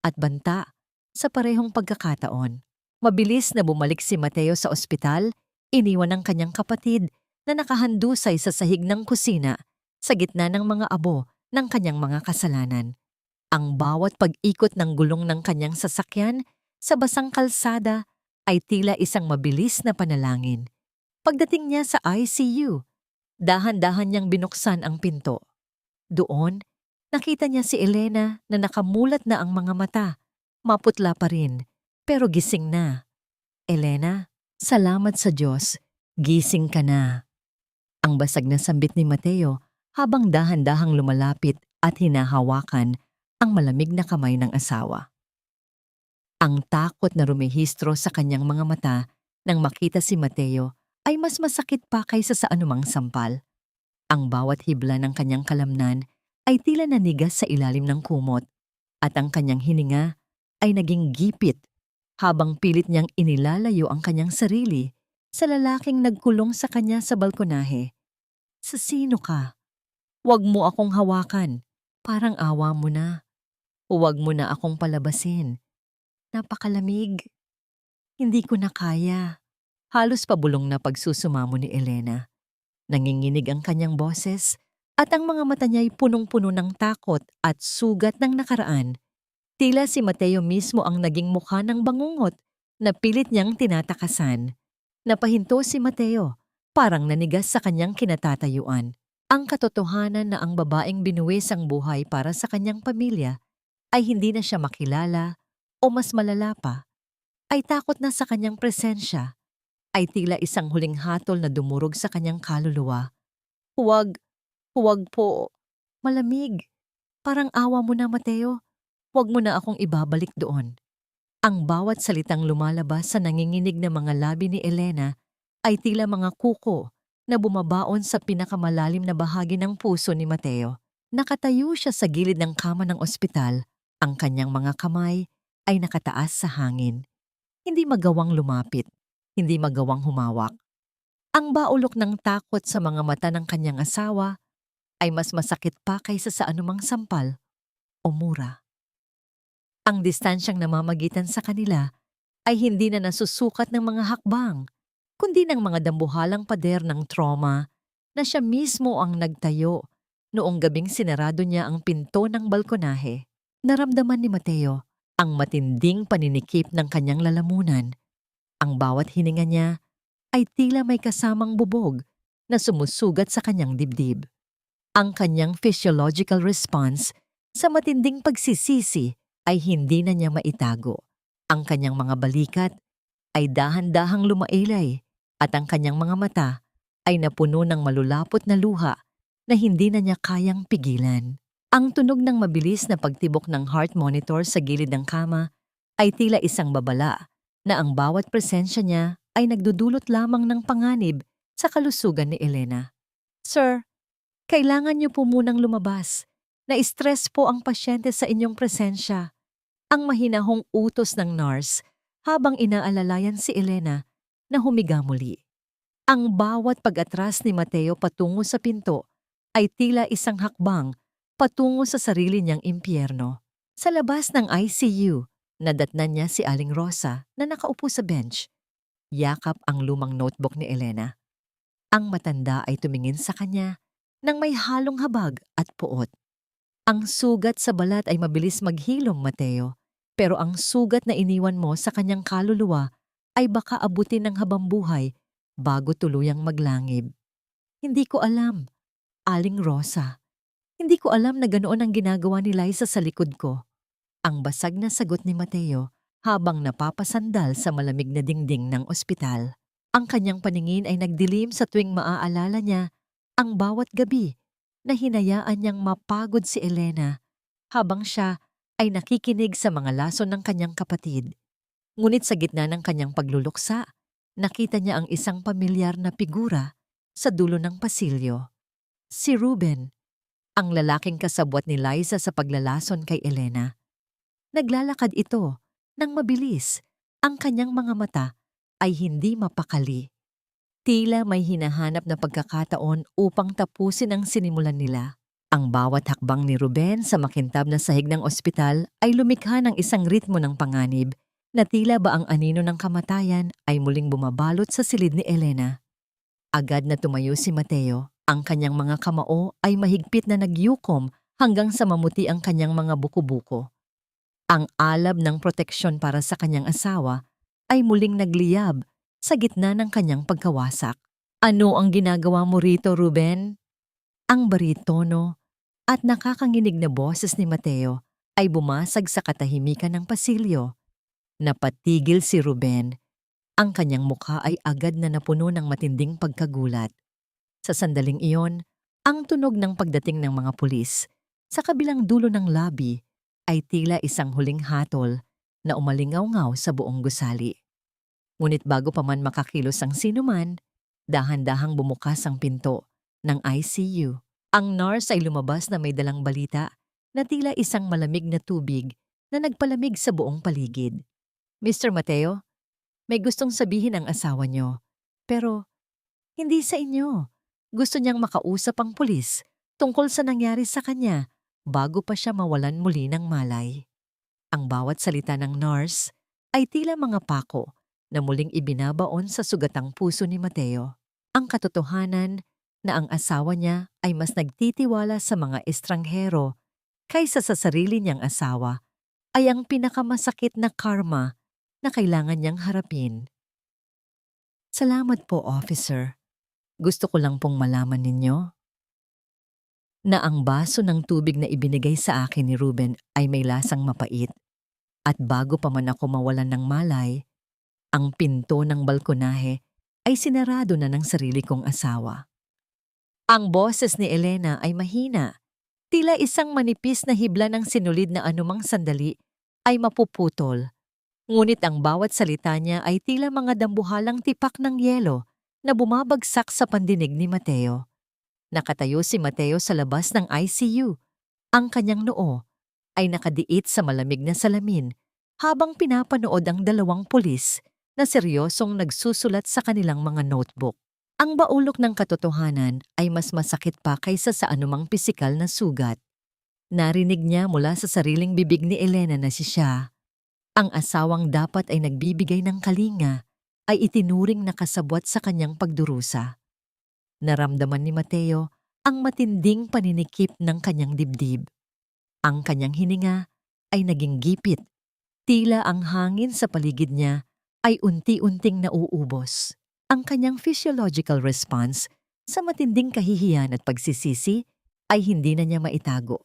at banta sa parehong pagkakataon. Mabilis na bumalik si Mateo sa ospital, iniwan ang kanyang kapatid na nakahandusay sa sahig ng kusina sa gitna ng mga abo ng kanyang mga kasalanan. Ang bawat pag-ikot ng gulong ng kanyang sasakyan sa basang kalsada ay tila isang mabilis na panalangin. Pagdating niya sa ICU, dahan-dahan niyang binuksan ang pinto. Doon, nakita niya si Elena na nakamulat na ang mga mata. Maputla pa rin, pero gising na. Elena, salamat sa Diyos. Gising ka na. Ang basag na sambit ni Mateo habang dahan-dahang lumalapit at hinahawakan ang malamig na kamay ng asawa. Ang takot na rumehistro sa kanyang mga mata nang makita si Mateo ay mas masakit pa kaysa sa anumang sampal. Ang bawat hibla ng kanyang kalamnan ay tila nanigas sa ilalim ng kumot at ang kanyang hininga ay naging gipit habang pilit niyang inilalayo ang kanyang sarili sa lalaking nagkulong sa kanya sa balkonahe. Sa sino ka? Huwag mo akong hawakan. Parang awa mo na. Huwag mo na akong palabasin. Napakalamig. Hindi ko na kaya. Halos pabulong na pagsusumamo ni Elena. Nanginginig ang kanyang boses at ang mga mata niya'y punong-puno ng takot at sugat ng nakaraan. Tila si Mateo mismo ang naging mukha ng bangungot na pilit niyang tinatakasan. Napahinto si Mateo, parang nanigas sa kanyang kinatatayuan. Ang katotohanan na ang babaeng binuwis ang buhay para sa kanyang pamilya ay hindi na siya makilala o mas malala pa, ay takot na sa kanyang presensya, ay tila isang huling hatol na dumurog sa kanyang kaluluwa. Huwag po, malamig. Parang awa mo na, Mateo. Huwag mo na akong ibabalik doon. Ang bawat salitang lumalabas sa nanginginig na mga labi ni Elena ay tila mga kuko na bumabaon sa pinakamalalim na bahagi ng puso ni Mateo. Nakatayo siya sa gilid ng kama ng ospital. Ang kanyang mga kamay ay nakataas sa hangin. Hindi magawang lumapit, hindi magawang humawak. Ang baulok ng takot sa mga mata ng kanyang asawa ay mas masakit pa kaysa sa anumang sampal o mura. Ang distansyang namamagitan sa kanila ay hindi na nasusukat ng mga hakbang, kundi ng mga dambuhalang pader ng trauma na siya mismo ang nagtayo noong gabing sinarado niya ang pinto ng balkonahe. Naramdaman ni Mateo ang matinding paninikip ng kanyang lalamunan. Ang bawat hininga niya ay tila may kasamang bubog na sumusugat sa kanyang dibdib. Ang kanyang physiological response sa matinding pagsisisi ay hindi na niya maitago. Ang kanyang mga balikat ay dahan-dahang lumailay at ang kanyang mga mata ay napuno ng malulapot na luha na hindi na niya kayang pigilan. Ang tunog ng mabilis na pagtibok ng heart monitor sa gilid ng kama ay tila isang babala na ang bawat presensya niya ay nagdudulot lamang ng panganib sa kalusugan ni Elena. Sir, kailangan niyo po munang lumabas. Na-stress po ang pasyente sa inyong presensya. Ang mahinahong utos ng nurse habang inaalalayan si Elena na humiga muli. Ang bawat pag-atras ni Mateo patungo sa pinto ay tila isang hakbang patungo sa sarili niyang impyerno. Sa labas ng ICU, nadatnan niya si Aling Rosa na nakaupo sa bench. Yakap ang lumang notebook ni Elena. Ang matanda ay tumingin sa kanya nang may halong habag at puot. Ang sugat sa balat ay mabilis maghilom, Mateo, pero ang sugat na iniwan mo sa kanyang kaluluwa ay baka abutin ng habambuhay bago tuluyang maglangib. Hindi ko alam, Aling Rosa. Hindi ko alam na ganoon ang ginagawa ni Liza sa likod ko. Ang basag na sagot ni Mateo habang napapasandal sa malamig na dingding ng ospital. Ang kanyang paningin ay nagdilim sa tuwing maaalala niya ang bawat gabi na hinayaan niyang mapagod si Elena habang siya ay nakikinig sa mga lason ng kanyang kapatid. Ngunit sa gitna ng kanyang pagluluksa, nakita niya ang isang pamilyar na figura sa dulo ng pasilyo. Si Ruben, ang lalaking kasabwat ni Liza sa paglalason kay Elena. Naglalakad ito nang mabilis. Ang kanyang mga mata ay hindi mapakali. Tila may hinahanap na pagkakataon upang tapusin ang sinimulan nila. Ang bawat hakbang ni Ruben sa makintab na sahig ng ospital ay lumikha ng isang ritmo ng panganib na tila ba ang anino ng kamatayan ay muling bumabalot sa silid ni Elena. Agad na tumayo si Mateo. Ang kanyang mga kamao ay mahigpit na nagyukom hanggang sa mamuti ang kanyang mga buko-buko. Ang alab ng proteksyon para sa kanyang asawa ay muling nagliyab sa gitna ng kanyang pagkawasak. Ano ang ginagawa mo rito, Ruben? Ang baritono at nakakanginig na boses ni Mateo ay bumasag sa katahimikan ng pasilyo. Napatigil si Ruben. Ang kanyang mukha ay agad na napuno ng matinding pagkagulat. Sa sandaling iyon, ang tunog ng pagdating ng mga pulis sa kabilang dulo ng lobby ay tila isang huling hatol na umalingaw-ngaw sa buong gusali. Ngunit bago pa man makakilos ang sinuman, dahan-dahang bumukas ang pinto ng ICU. Ang nurse ay lumabas na may dalang balita na tila isang malamig na tubig na nagpalamig sa buong paligid. Mr. Mateo, may gustong sabihin ang asawa niyo, pero hindi sa inyo. Gusto niyang makausap ang pulis tungkol sa nangyari sa kanya bago pa siya mawalan muli ng malay. Ang bawat salita ng nurse ay tila mga pako na muling ibinabaon sa sugatang puso ni Mateo. Ang katotohanan na ang asawa niya ay mas nagtitiwala sa mga estranghero kaysa sa sarili niyang asawa ay ang pinakamasakit na karma na kailangan niyang harapin. Salamat po, officer. Gusto ko lang pong malaman ninyo na ang baso ng tubig na ibinigay sa akin ni Ruben ay may lasang mapait. At bago pa man ako mawalan ng malay, ang pinto ng balkonahe ay sinarado na ng sarili kong asawa. Ang boses ni Elena ay mahina. Tila isang manipis na hibla ng sinulid na anumang sandali ay mapuputol. Ngunit ang bawat salita niya ay tila mga dambuhalang tipak ng yelo na bumabagsak sa pandinig ni Mateo. Nakatayo si Mateo sa labas ng ICU. Ang kanyang noo ay nakadiit sa malamig na salamin habang pinapanood ang dalawang pulis na seryosong nagsusulat sa kanilang mga notebook. Ang baulok ng katotohanan ay mas masakit pa kaysa sa anumang pisikal na sugat. Narinig niya mula sa sariling bibig ni Elena na siya, ang asawang dapat ay nagbibigay ng kalinga, ay itinuring na kasabwat sa kanyang pagdurusa. Naramdaman ni Mateo ang matinding paninikip ng kanyang dibdib. Ang kanyang hininga ay naging gipit. Tila ang hangin sa paligid niya ay unti-unting nauubos. Ang kanyang physiological response sa matinding kahihiyan at pagsisisi ay hindi na niya maitago.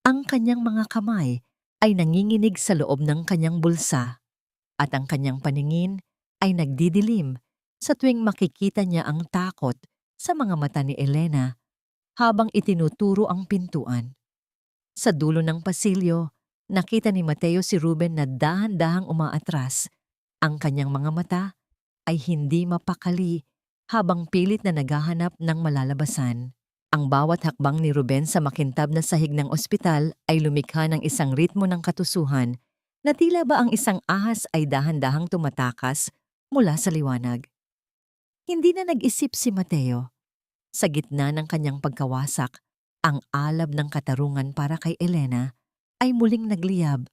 Ang kanyang mga kamay ay nanginginig sa loob ng kanyang bulsa at ang kanyang paningin ay nagdidilim sa tuwing makikita niya ang takot sa mga mata ni Elena habang itinuturo ang pintuan. Sa dulo ng pasilyo, nakita ni Mateo si Ruben na dahan-dahang umaatras. Ang kanyang mga mata ay hindi mapakali habang pilit na naghahanap ng malalabasan. Ang bawat hakbang ni Ruben sa makintab na sahig ng ospital ay lumikha ng isang ritmo ng katusuhan na tila ba ang isang ahas ay dahan-dahang tumatakas mula sa liwanag. Hindi na nag-isip si Mateo. Sa gitna ng kanyang pagkawasak, ang alab ng katarungan para kay Elena ay muling nagliyab.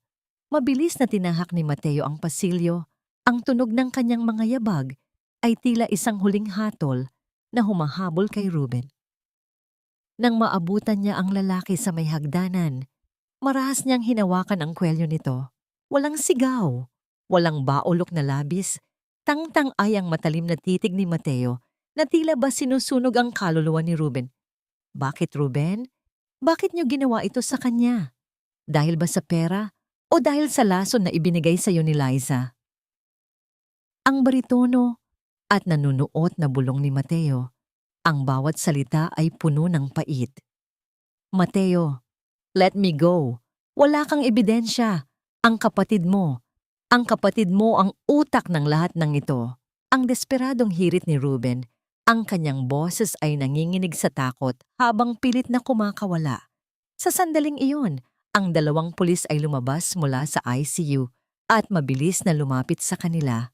Mabilis na tinahak ni Mateo ang pasilyo. Ang tunog ng kanyang mga yabag ay tila isang huling hatol na humahabol kay Ruben. Nang maabutan niya ang lalaki sa may hagdanan, marahas niyang hinawakan ang kwelyo nito. Walang sigaw, walang baulok na labis, tangtang ay ang matalim na titig ni Mateo na tila ba sinusunog ang kaluluwa ni Ruben. Bakit, Ruben? Bakit niyo ginawa ito sa kanya? Dahil ba sa pera o dahil sa lason na ibinigay sa iyo ni Liza? Ang baritono at nanunuot na bulong ni Mateo, ang bawat salita ay puno ng pait. Mateo, let me go. Wala kang ebidensya. Ang kapatid mo ang utak ng lahat ng ito. Ang desperadong hirit ni Ruben, ang kanyang boses ay nanginginig sa takot habang pilit na kumakawala. Sa sandaling iyon, ang dalawang pulis ay lumabas mula sa ICU at mabilis na lumapit sa kanila.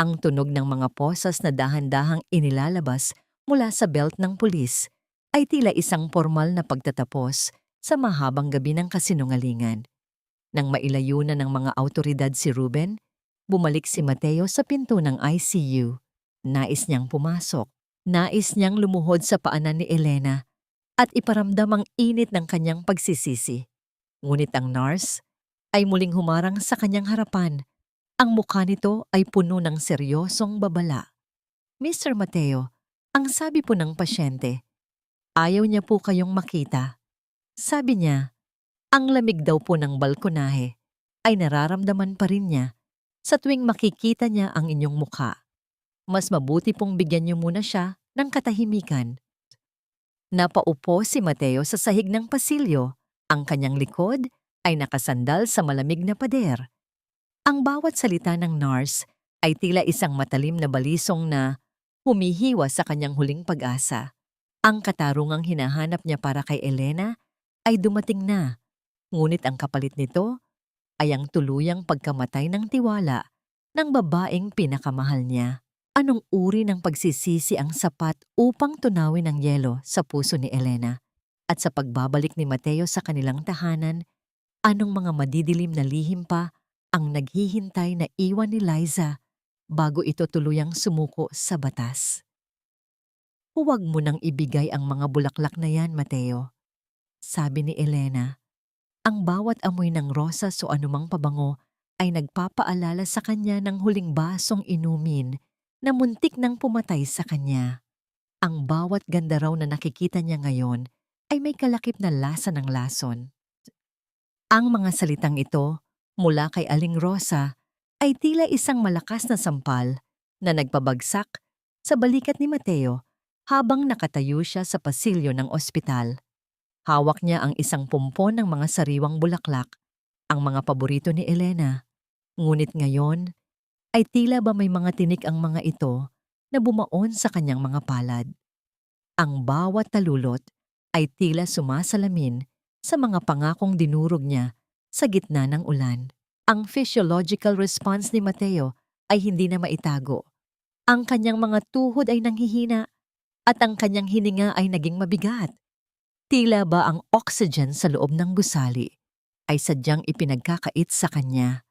Ang tunog ng mga posas na dahan-dahang inilalabas mula sa belt ng pulis ay tila isang formal na pagtatapos sa mahabang gabi ng kasinungalingan. Nang mailayo na ng mga awtoridad si Ruben, bumalik si Mateo sa pinto ng ICU. Nais niyang pumasok. Nais niyang lumuhod sa paanan ni Elena at iparamdam ang init ng kanyang pagsisisi. Ngunit ang nurse ay muling humarang sa kanyang harapan Ang mukha nito ay puno ng seryosong babala. Mr. Mateo, ang sabi po ng pasyente, ayaw niya po kayong makita. Sabi niya, ang lamig daw po ng balkonahe ay nararamdaman pa rin niya sa tuwing makikita niya ang inyong mukha. Mas mabuti pong bigyan niyo muna siya ng katahimikan. Napaupo si Mateo sa sahig ng pasilyo. Ang kanyang likod ay nakasandal sa malamig na pader. Ang bawat salita ng nurse ay tila isang matalim na balisong na humihiwa sa kanyang huling pag-asa. Ang katarungang hinahanap niya para kay Elena ay dumating na, ngunit ang kapalit nito ay ang tuluyang pagkamatay ng tiwala ng babaeng pinakamahal niya. Anong uri ng pagsisisi ang sapat upang tunawin ang yelo sa puso ni Elena? At sa pagbabalik ni Mateo sa kanilang tahanan, anong mga madidilim na lihim pa ang naghihintay na iwan ni Liza bago ito tuluyang sumuko sa batas? Huwag mo nang ibigay ang mga bulaklak na yan, Mateo. Sabi ni Elena, ang bawat amoy ng rosas o anumang pabango ay nagpapaalala sa kanya ng huling basong inumin na muntik nang pumatay sa kanya. Ang bawat ganda raw na nakikita niya ngayon ay may kalakip na lasa ng lason. Ang mga salitang ito, mula kay Aling Rosa, ay tila isang malakas na sampal na nagpabagsak sa balikat ni Mateo habang nakatayo siya sa pasilyo ng ospital. Hawak niya ang isang pumpon ng mga sariwang bulaklak, ang mga paborito ni Elena. Ngunit ngayon, ay tila ba may mga tinik ang mga ito na bumaon sa kanyang mga palad. Ang bawat talulot ay tila sumasalamin sa mga pangakong dinurog niya sa gitna ng ulan. Ang physiological response ni Mateo ay hindi na maitago. Ang kanyang mga tuhod ay nanghihina at ang kanyang hininga ay naging mabigat. Tila ba ang oxygen sa loob ng gusali ay sadyang ipinagkakait sa kanya.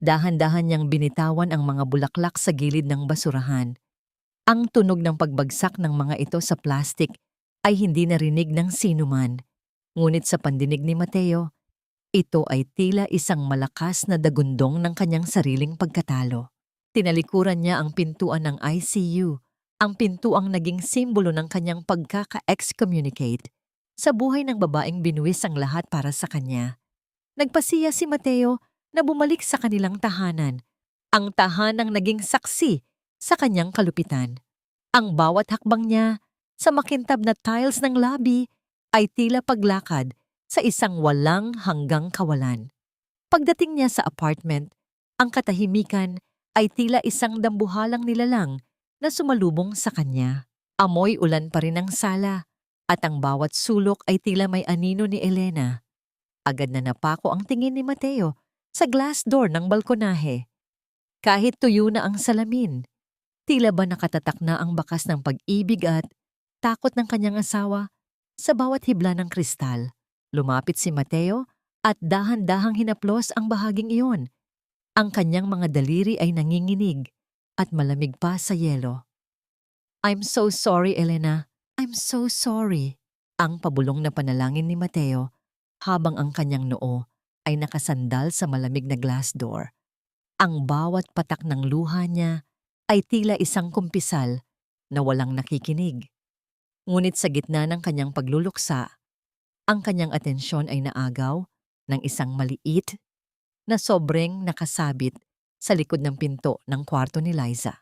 Dahan-dahan niyang binitawan ang mga bulaklak sa gilid ng basurahan. Ang tunog ng pagbagsak ng mga ito sa plastik ay hindi narinig ng sinuman. Ngunit sa pandinig ni Mateo, ito ay tila isang malakas na dagundong ng kanyang sariling pagkatalo. Tinalikuran niya ang pintuan ng ICU, ang pintuang naging simbolo ng kanyang pagkaka-excommunicate sa buhay ng babaeng binuwis ang lahat para sa kanya. Nagpasiya si Mateo na bumalik sa kanilang tahanan, ang tahanang naging saksi sa kanyang kalupitan. Ang bawat hakbang niya sa makintab na tiles ng lobby ay tila paglakad sa isang walang hanggang kawalan. Pagdating niya sa apartment, ang katahimikan ay tila isang dambuhalang nilalang na sumalubong sa kanya. Amoy ulan pa rin ang sala at ang bawat sulok ay tila may anino ni Elena. Agad na napako ang tingin ni Mateo sa glass door ng balkonahe. Kahit tuyo na ang salamin, tila ba nakatatak na ang bakas ng pag-ibig at takot ng kanyang asawa sa bawat hibla ng kristal. Lumapit si Mateo at dahan-dahang hinaplos ang bahaging iyon. Ang kanyang mga daliri ay nanginginig at malamig pa sa yelo. I'm so sorry, Elena. I'm so sorry. Ang pabulong na panalangin ni Mateo habang ang kanyang noo ay nakasandal sa malamig na glass door. Ang bawat patak ng luha niya ay tila isang kumpisal na walang nakikinig. Ngunit sa gitna ng kanyang pagluluksa, ang kanyang atensyon ay naagaw ng isang maliit na sobreng nakasabit sa likod ng pinto ng kwarto ni Liza.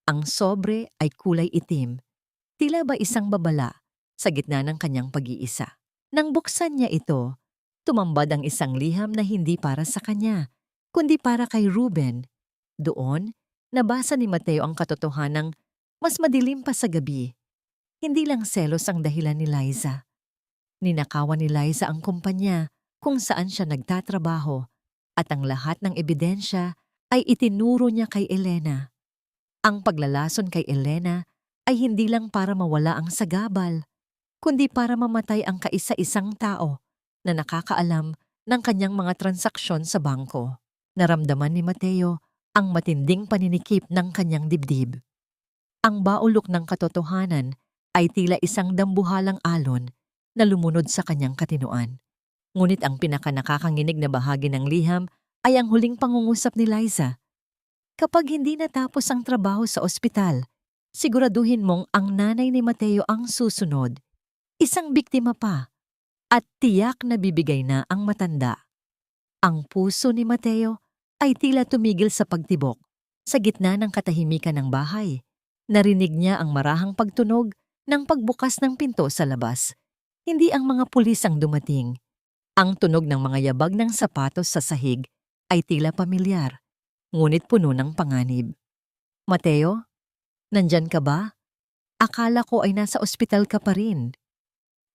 Ang sobre ay kulay itim, tila ba isang babala sa gitna ng kanyang pag-iisa. Nang buksan niya ito, tumambad ang isang liham na hindi para sa kanya, kundi para kay Ruben. Doon, nabasa ni Mateo ang katotohanang mas madilim pa sa gabi. Hindi lang selos ang dahilan ni Liza. Ninakawan ni Liza ang kumpanya kung saan siya nagtatrabaho at ang lahat ng ebidensya ay itinuro niya kay Elena. Ang paglalason kay Elena ay hindi lang para mawala ang sagabal, kundi para mamatay ang kaisa-isang tao na nakakaalam ng kanyang mga transaksyon sa bangko. Naramdaman ni Mateo ang matinding paninikip ng kanyang dibdib. Ang baulok ng katotohanan ay tila isang dambuhalang alon na lumunod sa kanyang katinoan. Ngunit ang pinakanakakanginig na bahagi ng liham ay ang huling pangungusap ni Liza. Kapag hindi natapos ang trabaho sa ospital, siguraduhin mong ang nanay ni Mateo ang susunod. Isang biktima pa at tiyak na bibigay na ang matanda. Ang puso ni Mateo ay tila tumigil sa pagtibok. Sa gitna ng katahimikan ng bahay, narinig niya ang marahang pagtunog ng pagbukas ng pinto sa labas. Hindi ang mga pulis ang dumating. Ang tunog ng mga yabag ng sapatos sa sahig ay tila pamilyar, ngunit puno ng panganib. Mateo, nandyan ka ba? Akala ko ay nasa ospital ka pa rin.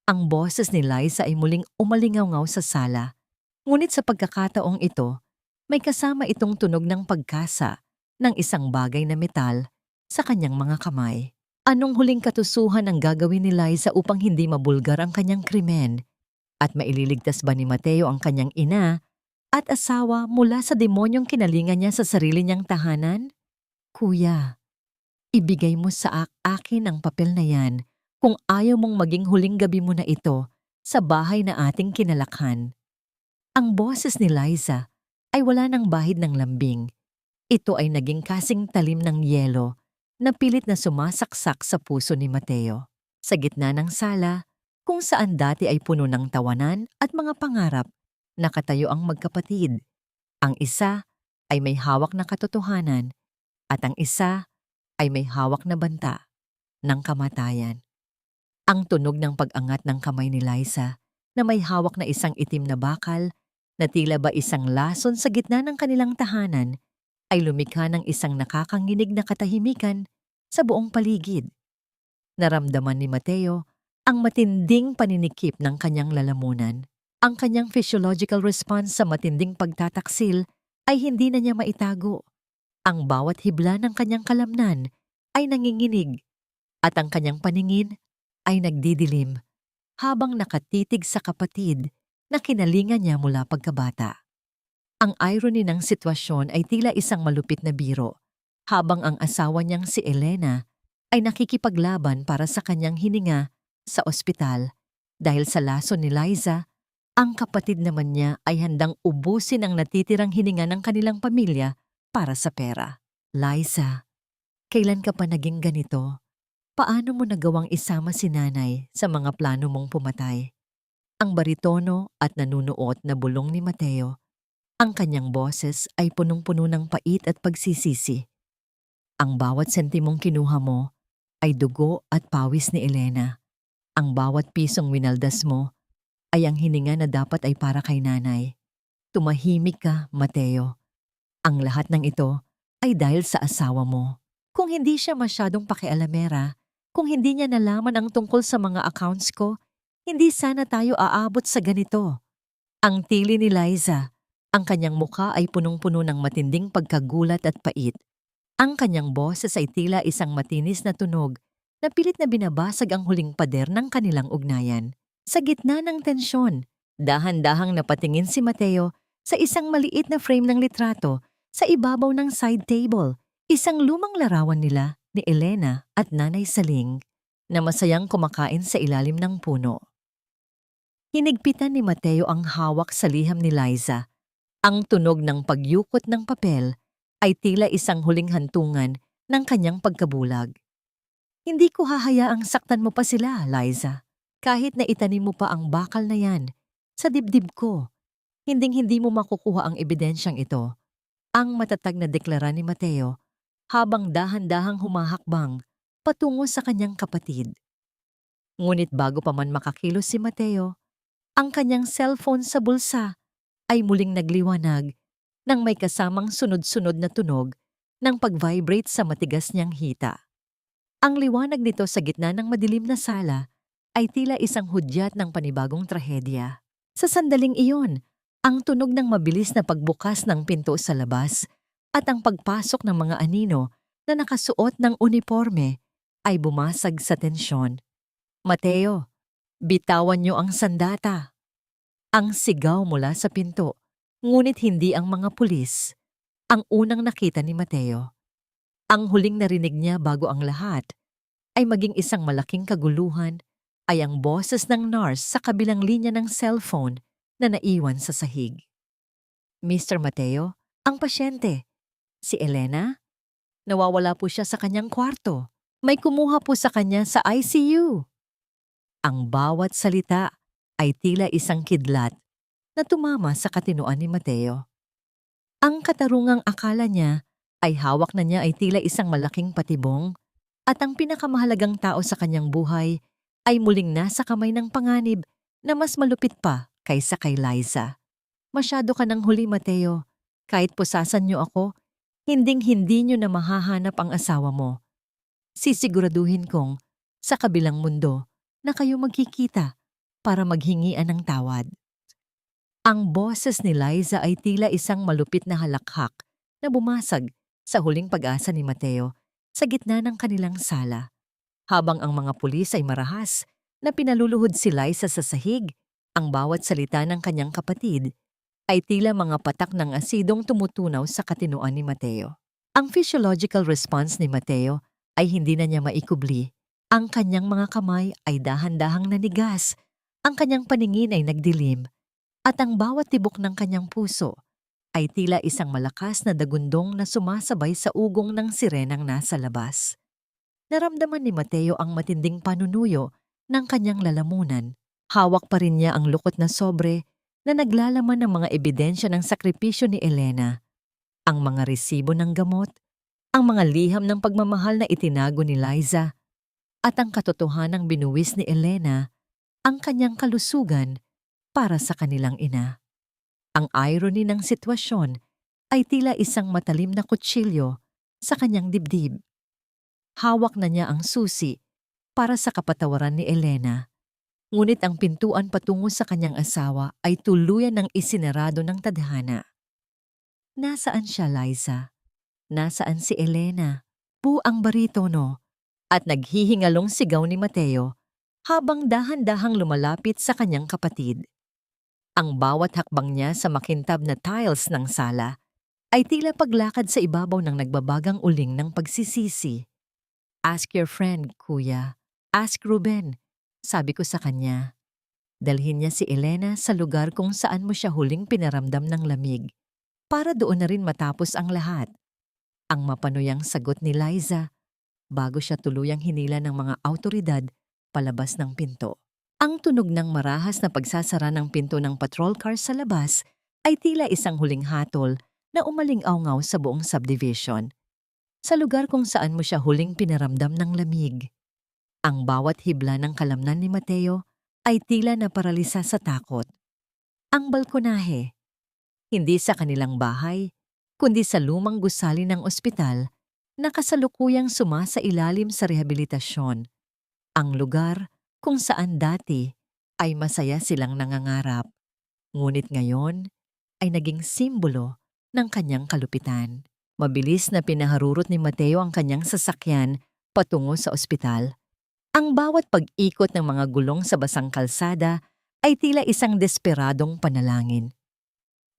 Ang boses ni Liza ay muling umalingaw-ngaw sa sala. Ngunit sa pagkakataong ito, may kasama itong tunog ng pagkasa ng isang bagay na metal sa kanyang mga kamay. Anong huling katusuhan ang gagawin ni Liza upang hindi mabulgar ang kanyang krimen? At maililigtas ba ni Mateo ang kanyang ina at asawa mula sa demonyong kinalingan niya sa sarili niyang tahanan? Kuya, ibigay mo sa akin ang papel na yan kung ayaw mong maging huling gabi mo na ito sa bahay na ating kinalakhan. Ang boses ni Liza ay wala ng bahid ng lambing. Ito ay naging kasing talim ng yelo na pilit na sumasaksak sa puso ni Mateo. Sa gitna ng sala, kung saan dati ay puno ng tawanan at mga pangarap, nakatayo ang magkapatid. Ang isa ay may hawak na katotohanan at ang isa ay may hawak na banta ng kamatayan. Ang tunog ng pag-angat ng kamay ni Liza na may hawak na isang itim na bakal na tila ba isang lason sa gitna ng kanilang tahanan ay lumikha ng isang nakakanginig na katahimikan sa buong paligid. Naramdaman ni Mateo ang matinding paninikip ng kanyang lalamunan. Ang kanyang physiological response sa matinding pagtataksil ay hindi na niya maitago. Ang bawat hibla ng kanyang kalamnan ay nanginginig at ang kanyang paningin ay nagdidilim habang nakatitig sa kapatid na kinalingan niya mula pagkabata. Ang irony ng sitwasyon ay tila isang malupit na biro, habang ang asawa niyang si Elena ay nakikipaglaban para sa kanyang hininga sa ospital. Dahil sa lason ni Liza, ang kapatid naman niya ay handang ubusin ang natitirang hininga ng kanilang pamilya para sa pera. Liza, kailan ka pa naging ganito? Paano mo nagawang isama si nanay sa mga plano mong pumatay? Ang baritono at nanunuot na bulong ni Mateo, ang kanyang boses ay punong-puno ng pait at pagsisisi. Ang bawat sentimong kinuha mo ay dugo at pawis ni Elena. Ang bawat pisong winaldas mo ay ang hininga na dapat ay para kay nanay. Tumahimik ka, Mateo. Ang lahat ng ito ay dahil sa asawa mo. Kung hindi siya masyadong pakialamera, kung hindi niya nalaman ang tungkol sa mga accounts ko, hindi sana tayo aabot sa ganito. Ang tili ni Liza, ang kanyang mukha ay punong-puno ng matinding pagkagulat at pait. Ang kanyang boses ay tila isang matinis na tunog na pilit na binabasag ang huling pader ng kanilang ugnayan. Sa gitna ng tensyon, dahan-dahang napatingin si Mateo sa isang maliit na frame ng litrato sa ibabaw ng side table, isang lumang larawan nila ni Elena at Nanay Saling na masayang kumakain sa ilalim ng puno. Hinigpitan ni Mateo ang hawak sa liham ni Liza. Ang tunog ng pagyukot ng papel ay tila isang huling hantungan ng kanyang pagkabulag. Hindi ko hahayaang saktan mo pa sila, Liza. Kahit na itanim mo pa ang bakal na yan sa dibdib ko, hinding-hindi mo makukuha ang ebidensyang ito. Ang matatag na deklara ni Mateo habang dahan-dahang humahakbang patungo sa kanyang kapatid. Ngunit bago pa man makakilos si Mateo, ang kanyang cellphone sa bulsa ay muling nagliwanag nang may kasamang sunod-sunod na tunog ng pag-vibrate sa matigas niyang hita. Ang liwanag nito sa gitna ng madilim na sala ay tila isang hudyat ng panibagong trahedya. Sa sandaling iyon, ang tunog ng mabilis na pagbukas ng pinto sa labas at ang pagpasok ng mga anino na nakasuot ng uniforme ay bumasag sa tensyon. Mateo, bitawan niyo ang sandata. Ang sigaw mula sa pinto, ngunit hindi ang mga pulis. Ang unang nakita ni Mateo. Ang huling narinig niya bago ang lahat ay maging isang malaking kaguluhan ay ang boses ng nurse sa kabilang linya ng cellphone na naiwan sa sahig. Mr. Mateo, ang pasyente. Si Elena? Nawawala po siya sa kanyang kwarto. May kumuha po sa kanya sa ICU. Ang bawat salita ay tila isang kidlat na tumama sa katinoan ni Mateo. Ang katarungang akala niya ay hawak na niya ay tila isang malaking patibong at ang pinakamahalagang tao sa kanyang buhay ay muling nasa kamay ng panganib na mas malupit pa kaysa kay Liza. Masyado ka ng huli, Mateo. Kahit pusasan niyo ako, hinding-hindi niyo na mahahanap ang asawa mo. Sisiguraduhin kong sa kabilang mundo na kayo magkikita para maghingian ng tawad. Ang boses ni Liza ay tila isang malupit na halakhak na bumasag sa huling pag-asa ni Mateo sa gitna ng kanilang sala. Habang ang mga pulis ay marahas na pinaluluhod si Liza sa sahig, ang bawat salita ng kanyang kapatid ay tila mga patak ng asidong tumutunaw sa katinoan ni Mateo. Ang physiological response ni Mateo ay hindi na niya maikubli. Ang kanyang mga kamay ay dahan-dahang nanigas, ang kanyang paningin ay nagdilim, at ang bawat tibok ng kanyang puso ay tila isang malakas na dagundong na sumasabay sa ugong ng sirenang nasa labas. Naramdaman ni Mateo ang matinding panunuyo ng kanyang lalamunan. Hawak pa rin niya ang lukot na sobre na naglalaman ng mga ebidensya ng sakripisyo ni Elena, ang mga resibo ng gamot, ang mga liham ng pagmamahal na itinago ni Liza, at ang katotohanang binuwis ni Elena, ang kanyang kalusugan para sa kanilang ina. Ang irony ng sitwasyon ay tila isang matalim na kutsilyo sa kanyang dibdib. Hawak na niya ang susi para sa kapatawaran ni Elena, ngunit ang pintuan patungo sa kanyang asawa ay tuluyan ng isinarado ng tadhana. Nasaan siya, Liza? Nasaan si Elena? Buang baritono at naghihingalong sigaw ni Mateo habang dahan-dahang lumalapit sa kanyang kapatid. Ang bawat hakbang niya sa makintab na tiles ng sala ay tila paglakad sa ibabaw ng nagbabagang uling ng pagsisisi. Ask your friend, kuya. Ask Ruben, sabi ko sa kanya. Dalhin niya si Elena sa lugar kung saan mo siya huling pinaramdam ng lamig para doon na rin matapos ang lahat. Ang mapanuyang sagot ni Liza bago siya tuluyang hinila ng mga awtoridad palabas ng pinto. Ang tunog ng marahas na pagsasara ng pinto ng patrol car sa labas ay tila isang huling hatol na umaling-awngaw sa buong subdivision. Sa lugar kung saan mo siya huling pinaramdam ng lamig. Ang bawat hibla ng kalamnan ni Mateo ay tila naparalisa sa takot. Ang balkonahe, hindi sa kanilang bahay, kundi sa lumang gusali ng ospital na kasalukuyang sumasailalim sa rehabilitasyon. Ang lugar kung saan dati ay masaya silang nangangarap, ngunit ngayon ay naging simbolo ng kanyang kalupitan. Mabilis na pinaharurot ni Mateo ang kanyang sasakyan patungo sa ospital. Ang bawat pag-ikot ng mga gulong sa basang kalsada ay tila isang desperadong panalangin.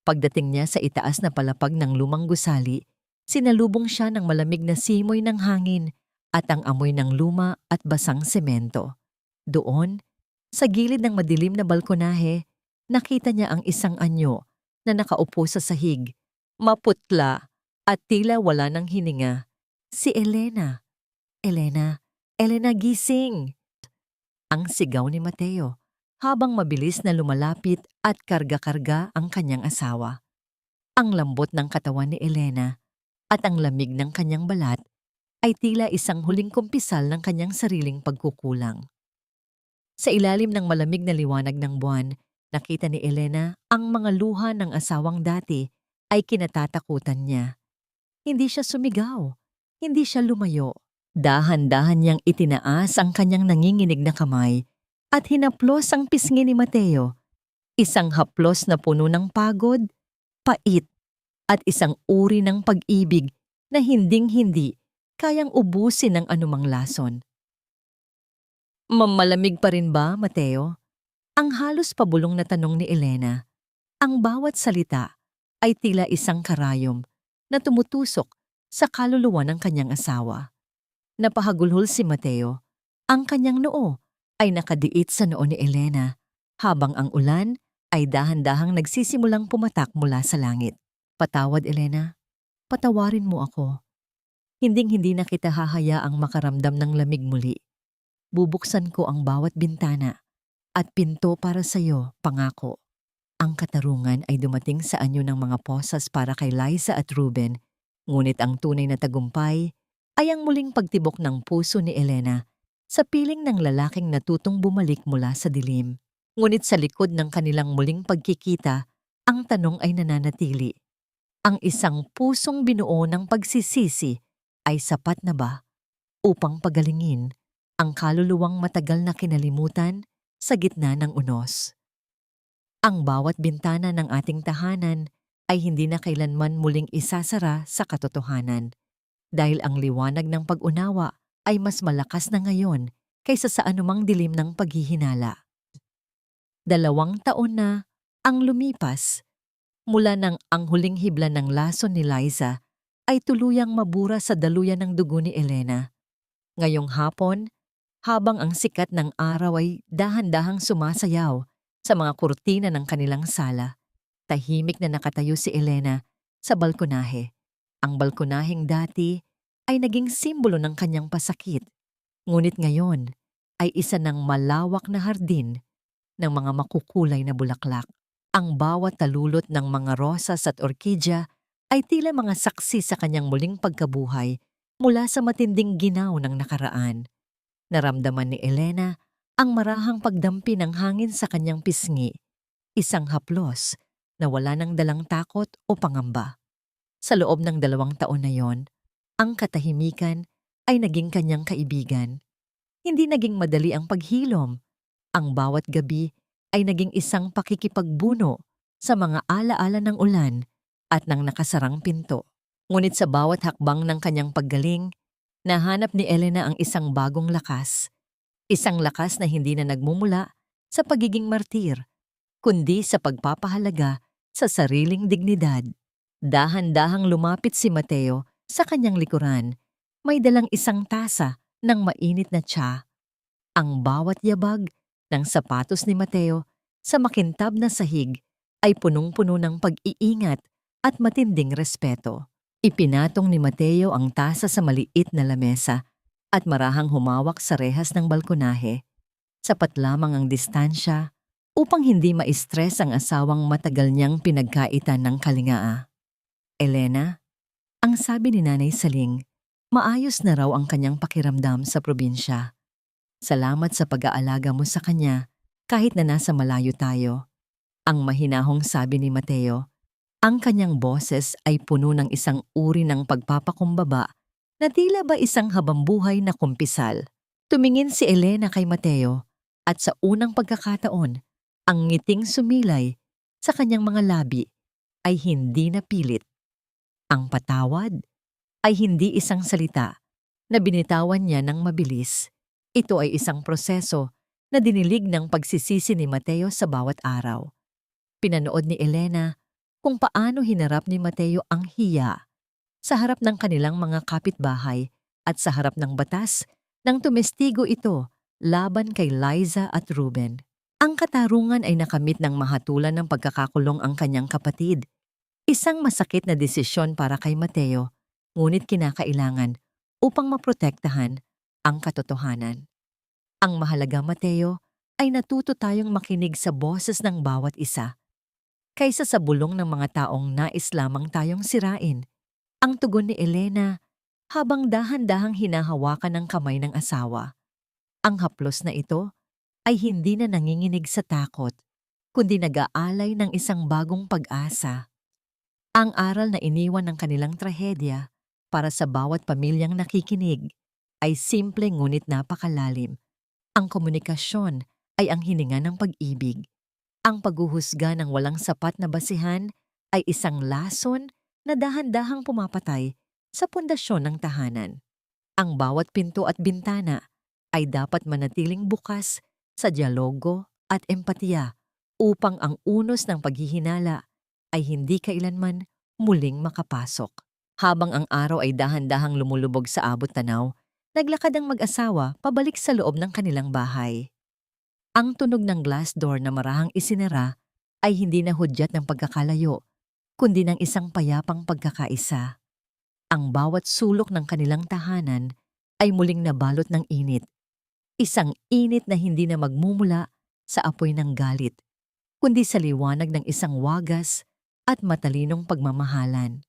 Pagdating niya sa itaas na palapag ng lumang gusali, sinalubong siya ng malamig na simoy ng hangin at ang amoy ng luma at basang semento. Doon, sa gilid ng madilim na balkonahe, nakita niya ang isang anyo na nakaupo sa sahig, maputla at tila wala ng hininga. Si Elena. Elena, Elena, gising! Ang sigaw ni Mateo habang mabilis na lumalapit at karga-karga ang kanyang asawa. Ang lambot ng katawan ni Elena at ang lamig ng kanyang balat ay tila isang huling kumpisal ng kanyang sariling pagkukulang. Sa ilalim ng malamig na liwanag ng buwan, nakita ni Elena ang mga luha ng asawang dati ay kinatatakutan niya. Hindi siya sumigaw, hindi siya lumayo. Dahan-dahan niyang itinaas ang kanyang nanginginig na kamay at hinaplos ang pisngi ni Mateo. Isang haplos na puno ng pagod, pait, at isang uri ng pag-ibig na hinding-hindi kayang ubusin ng anumang lason. Malamig pa rin ba, Mateo? Ang halos pabulong na tanong ni Elena. Ang bawat salita ay tila isang karayom na tumutusok sa kaluluwa ng kanyang asawa. Napahagulhol si Mateo. Ang kanyang noo ay nakadiit sa noo ni Elena habang ang ulan ay dahan-dahang nagsisimulang pumatak mula sa langit. Patawad, Elena. Patawarin mo ako. Hinding-hindi na kita hahayaang makaramdam ng lamig muli. Bubuksan ko ang bawat bintana at pinto para sa'yo, pangako. Ang katarungan ay dumating sa anyo ng mga posas para kay Liza at Ruben, ngunit ang tunay na tagumpay ay ang muling pagtibok ng puso ni Elena sa piling ng lalaking natutong bumalik mula sa dilim. Ngunit sa likod ng kanilang muling pagkikita, ang tanong ay nananatili. Ang isang pusong binuo ng pagsisisi ay sapat na ba upang pagalingin ang kaluluwang matagal na kinalimutan sa gitna ng unos? Ang bawat bintana ng ating tahanan ay hindi na kailanman muling isasara sa katotohanan dahil ang liwanag ng pag-unawa ay mas malakas na ngayon kaysa sa anumang dilim ng paghihinala. 2 taon na ang lumipas mula nang ang huling hibla ng lason ni Liza ay tuluyang mabura sa daluyan ng dugo ni Elena. Ngayong hapon, habang ang sikat ng araw ay dahan-dahang sumasayaw sa mga kurtina ng kanilang sala, tahimik na nakatayo si Elena sa balkonahe. Ang balkonaheng dati ay naging simbolo ng kanyang pasakit, ngunit ngayon ay isa ng malawak na hardin ng mga makukulay na bulaklak. Ang bawat talulot ng mga rosas at orkidya ay tila mga saksi sa kanyang muling pagkabuhay mula sa matinding ginaw ng nakaraan. Naramdaman ni Elena ang marahang pagdampi ng hangin sa kanyang pisngi, isang haplos na wala nang dalang takot o pangamba. Sa loob ng 2 taon na yon, ang katahimikan ay naging kanyang kaibigan. Hindi naging madali ang paghilom. Ang bawat gabi ay naging isang pakikipagbuno sa mga alaala ng ulan at ng nakasarang pinto. Ngunit sa bawat hakbang ng kanyang paggaling, nahanap ni Elena ang isang bagong lakas. Isang lakas na hindi na nagmumula sa pagiging martir, kundi sa pagpapahalaga sa sariling dignidad. Dahan-dahang lumapit si Mateo sa kanyang likuran. May dalang isang tasa ng mainit na tsa. Ang bawat yabag ng sapatos ni Mateo sa makintab na sahig ay punong-puno ng pag-iingat at matinding respeto. Ipinatong ni Mateo ang tasa sa maliit na lamesa at marahang humawak sa rehas ng balkonahe. Sapat lamang ang distansya upang hindi ma-stress ang asawang matagal niyang pinagkaitan ng kalingaa. Elena, ang sabi ni Nanay Saling, maayos na raw ang kanyang pakiramdam sa probinsya. Salamat sa pag-aalaga mo sa kanya kahit na nasa malayo tayo. Ang mahinahong sabi ni Mateo. Ang kanyang boses ay puno ng isang uri ng pagpapakumbaba na tila ba isang habambuhay na kumpisal. Tumingin si Elena kay Mateo at sa unang pagkakataon, ang ngiting sumilay sa kanyang mga labi ay hindi napilit. Ang patawad ay hindi isang salita na binitawan niya ng mabilis. Ito ay isang proseso na dinilig ng pagsisisi ni Mateo sa bawat araw. Pinanood ni Elena kung paano hinarap ni Mateo ang hiya sa harap ng kanilang mga kapitbahay at sa harap ng batas nang tumestigo ito laban kay Liza at Ruben. Ang katarungan ay nakamit ng mahatulan ng pagkakakulong ang kanyang kapatid. Isang masakit na desisyon para kay Mateo, ngunit kinakailangan upang maprotektahan ang katotohanan. Ang mahalaga, Mateo, ay natuto tayong makinig sa boses ng bawat isa kaysa sa bulong ng mga taong nais lamang tayong sirain. Ang tugon ni Elena habang dahan-dahang hinahawakan ng kamay ng asawa. Ang haplos na ito ay hindi na nanginginig sa takot, kundi nag-aalay ng isang bagong pag-asa. Ang aral na iniwan ng kanilang trahedya para sa bawat pamilyang nakikinig ay simple ngunit napakalalim. Ang komunikasyon ay ang hininga ng pag-ibig. Ang paghuhusga ng walang sapat na basihan ay isang lason na dahan-dahang pumapatay sa pundasyon ng tahanan. Ang bawat pinto at bintana ay dapat manatiling bukas sa dialogo at empatiya upang ang unos ng paghihinala ay hindi kailanman muling makapasok. Habang ang araw ay dahan-dahang lumulubog sa abot tanaw, naglakad ang mag-asawa pabalik sa loob ng kanilang bahay. Ang tunog ng glass door na marahang isinara ay hindi na hudyat ng pagkakalayo, kundi ng isang payapang pagkakaisa. Ang bawat sulok ng kanilang tahanan ay muling nabalot ng init. Isang init na hindi na magmumula sa apoy ng galit, kundi sa liwanag ng isang wagas at matalinong pagmamahalan.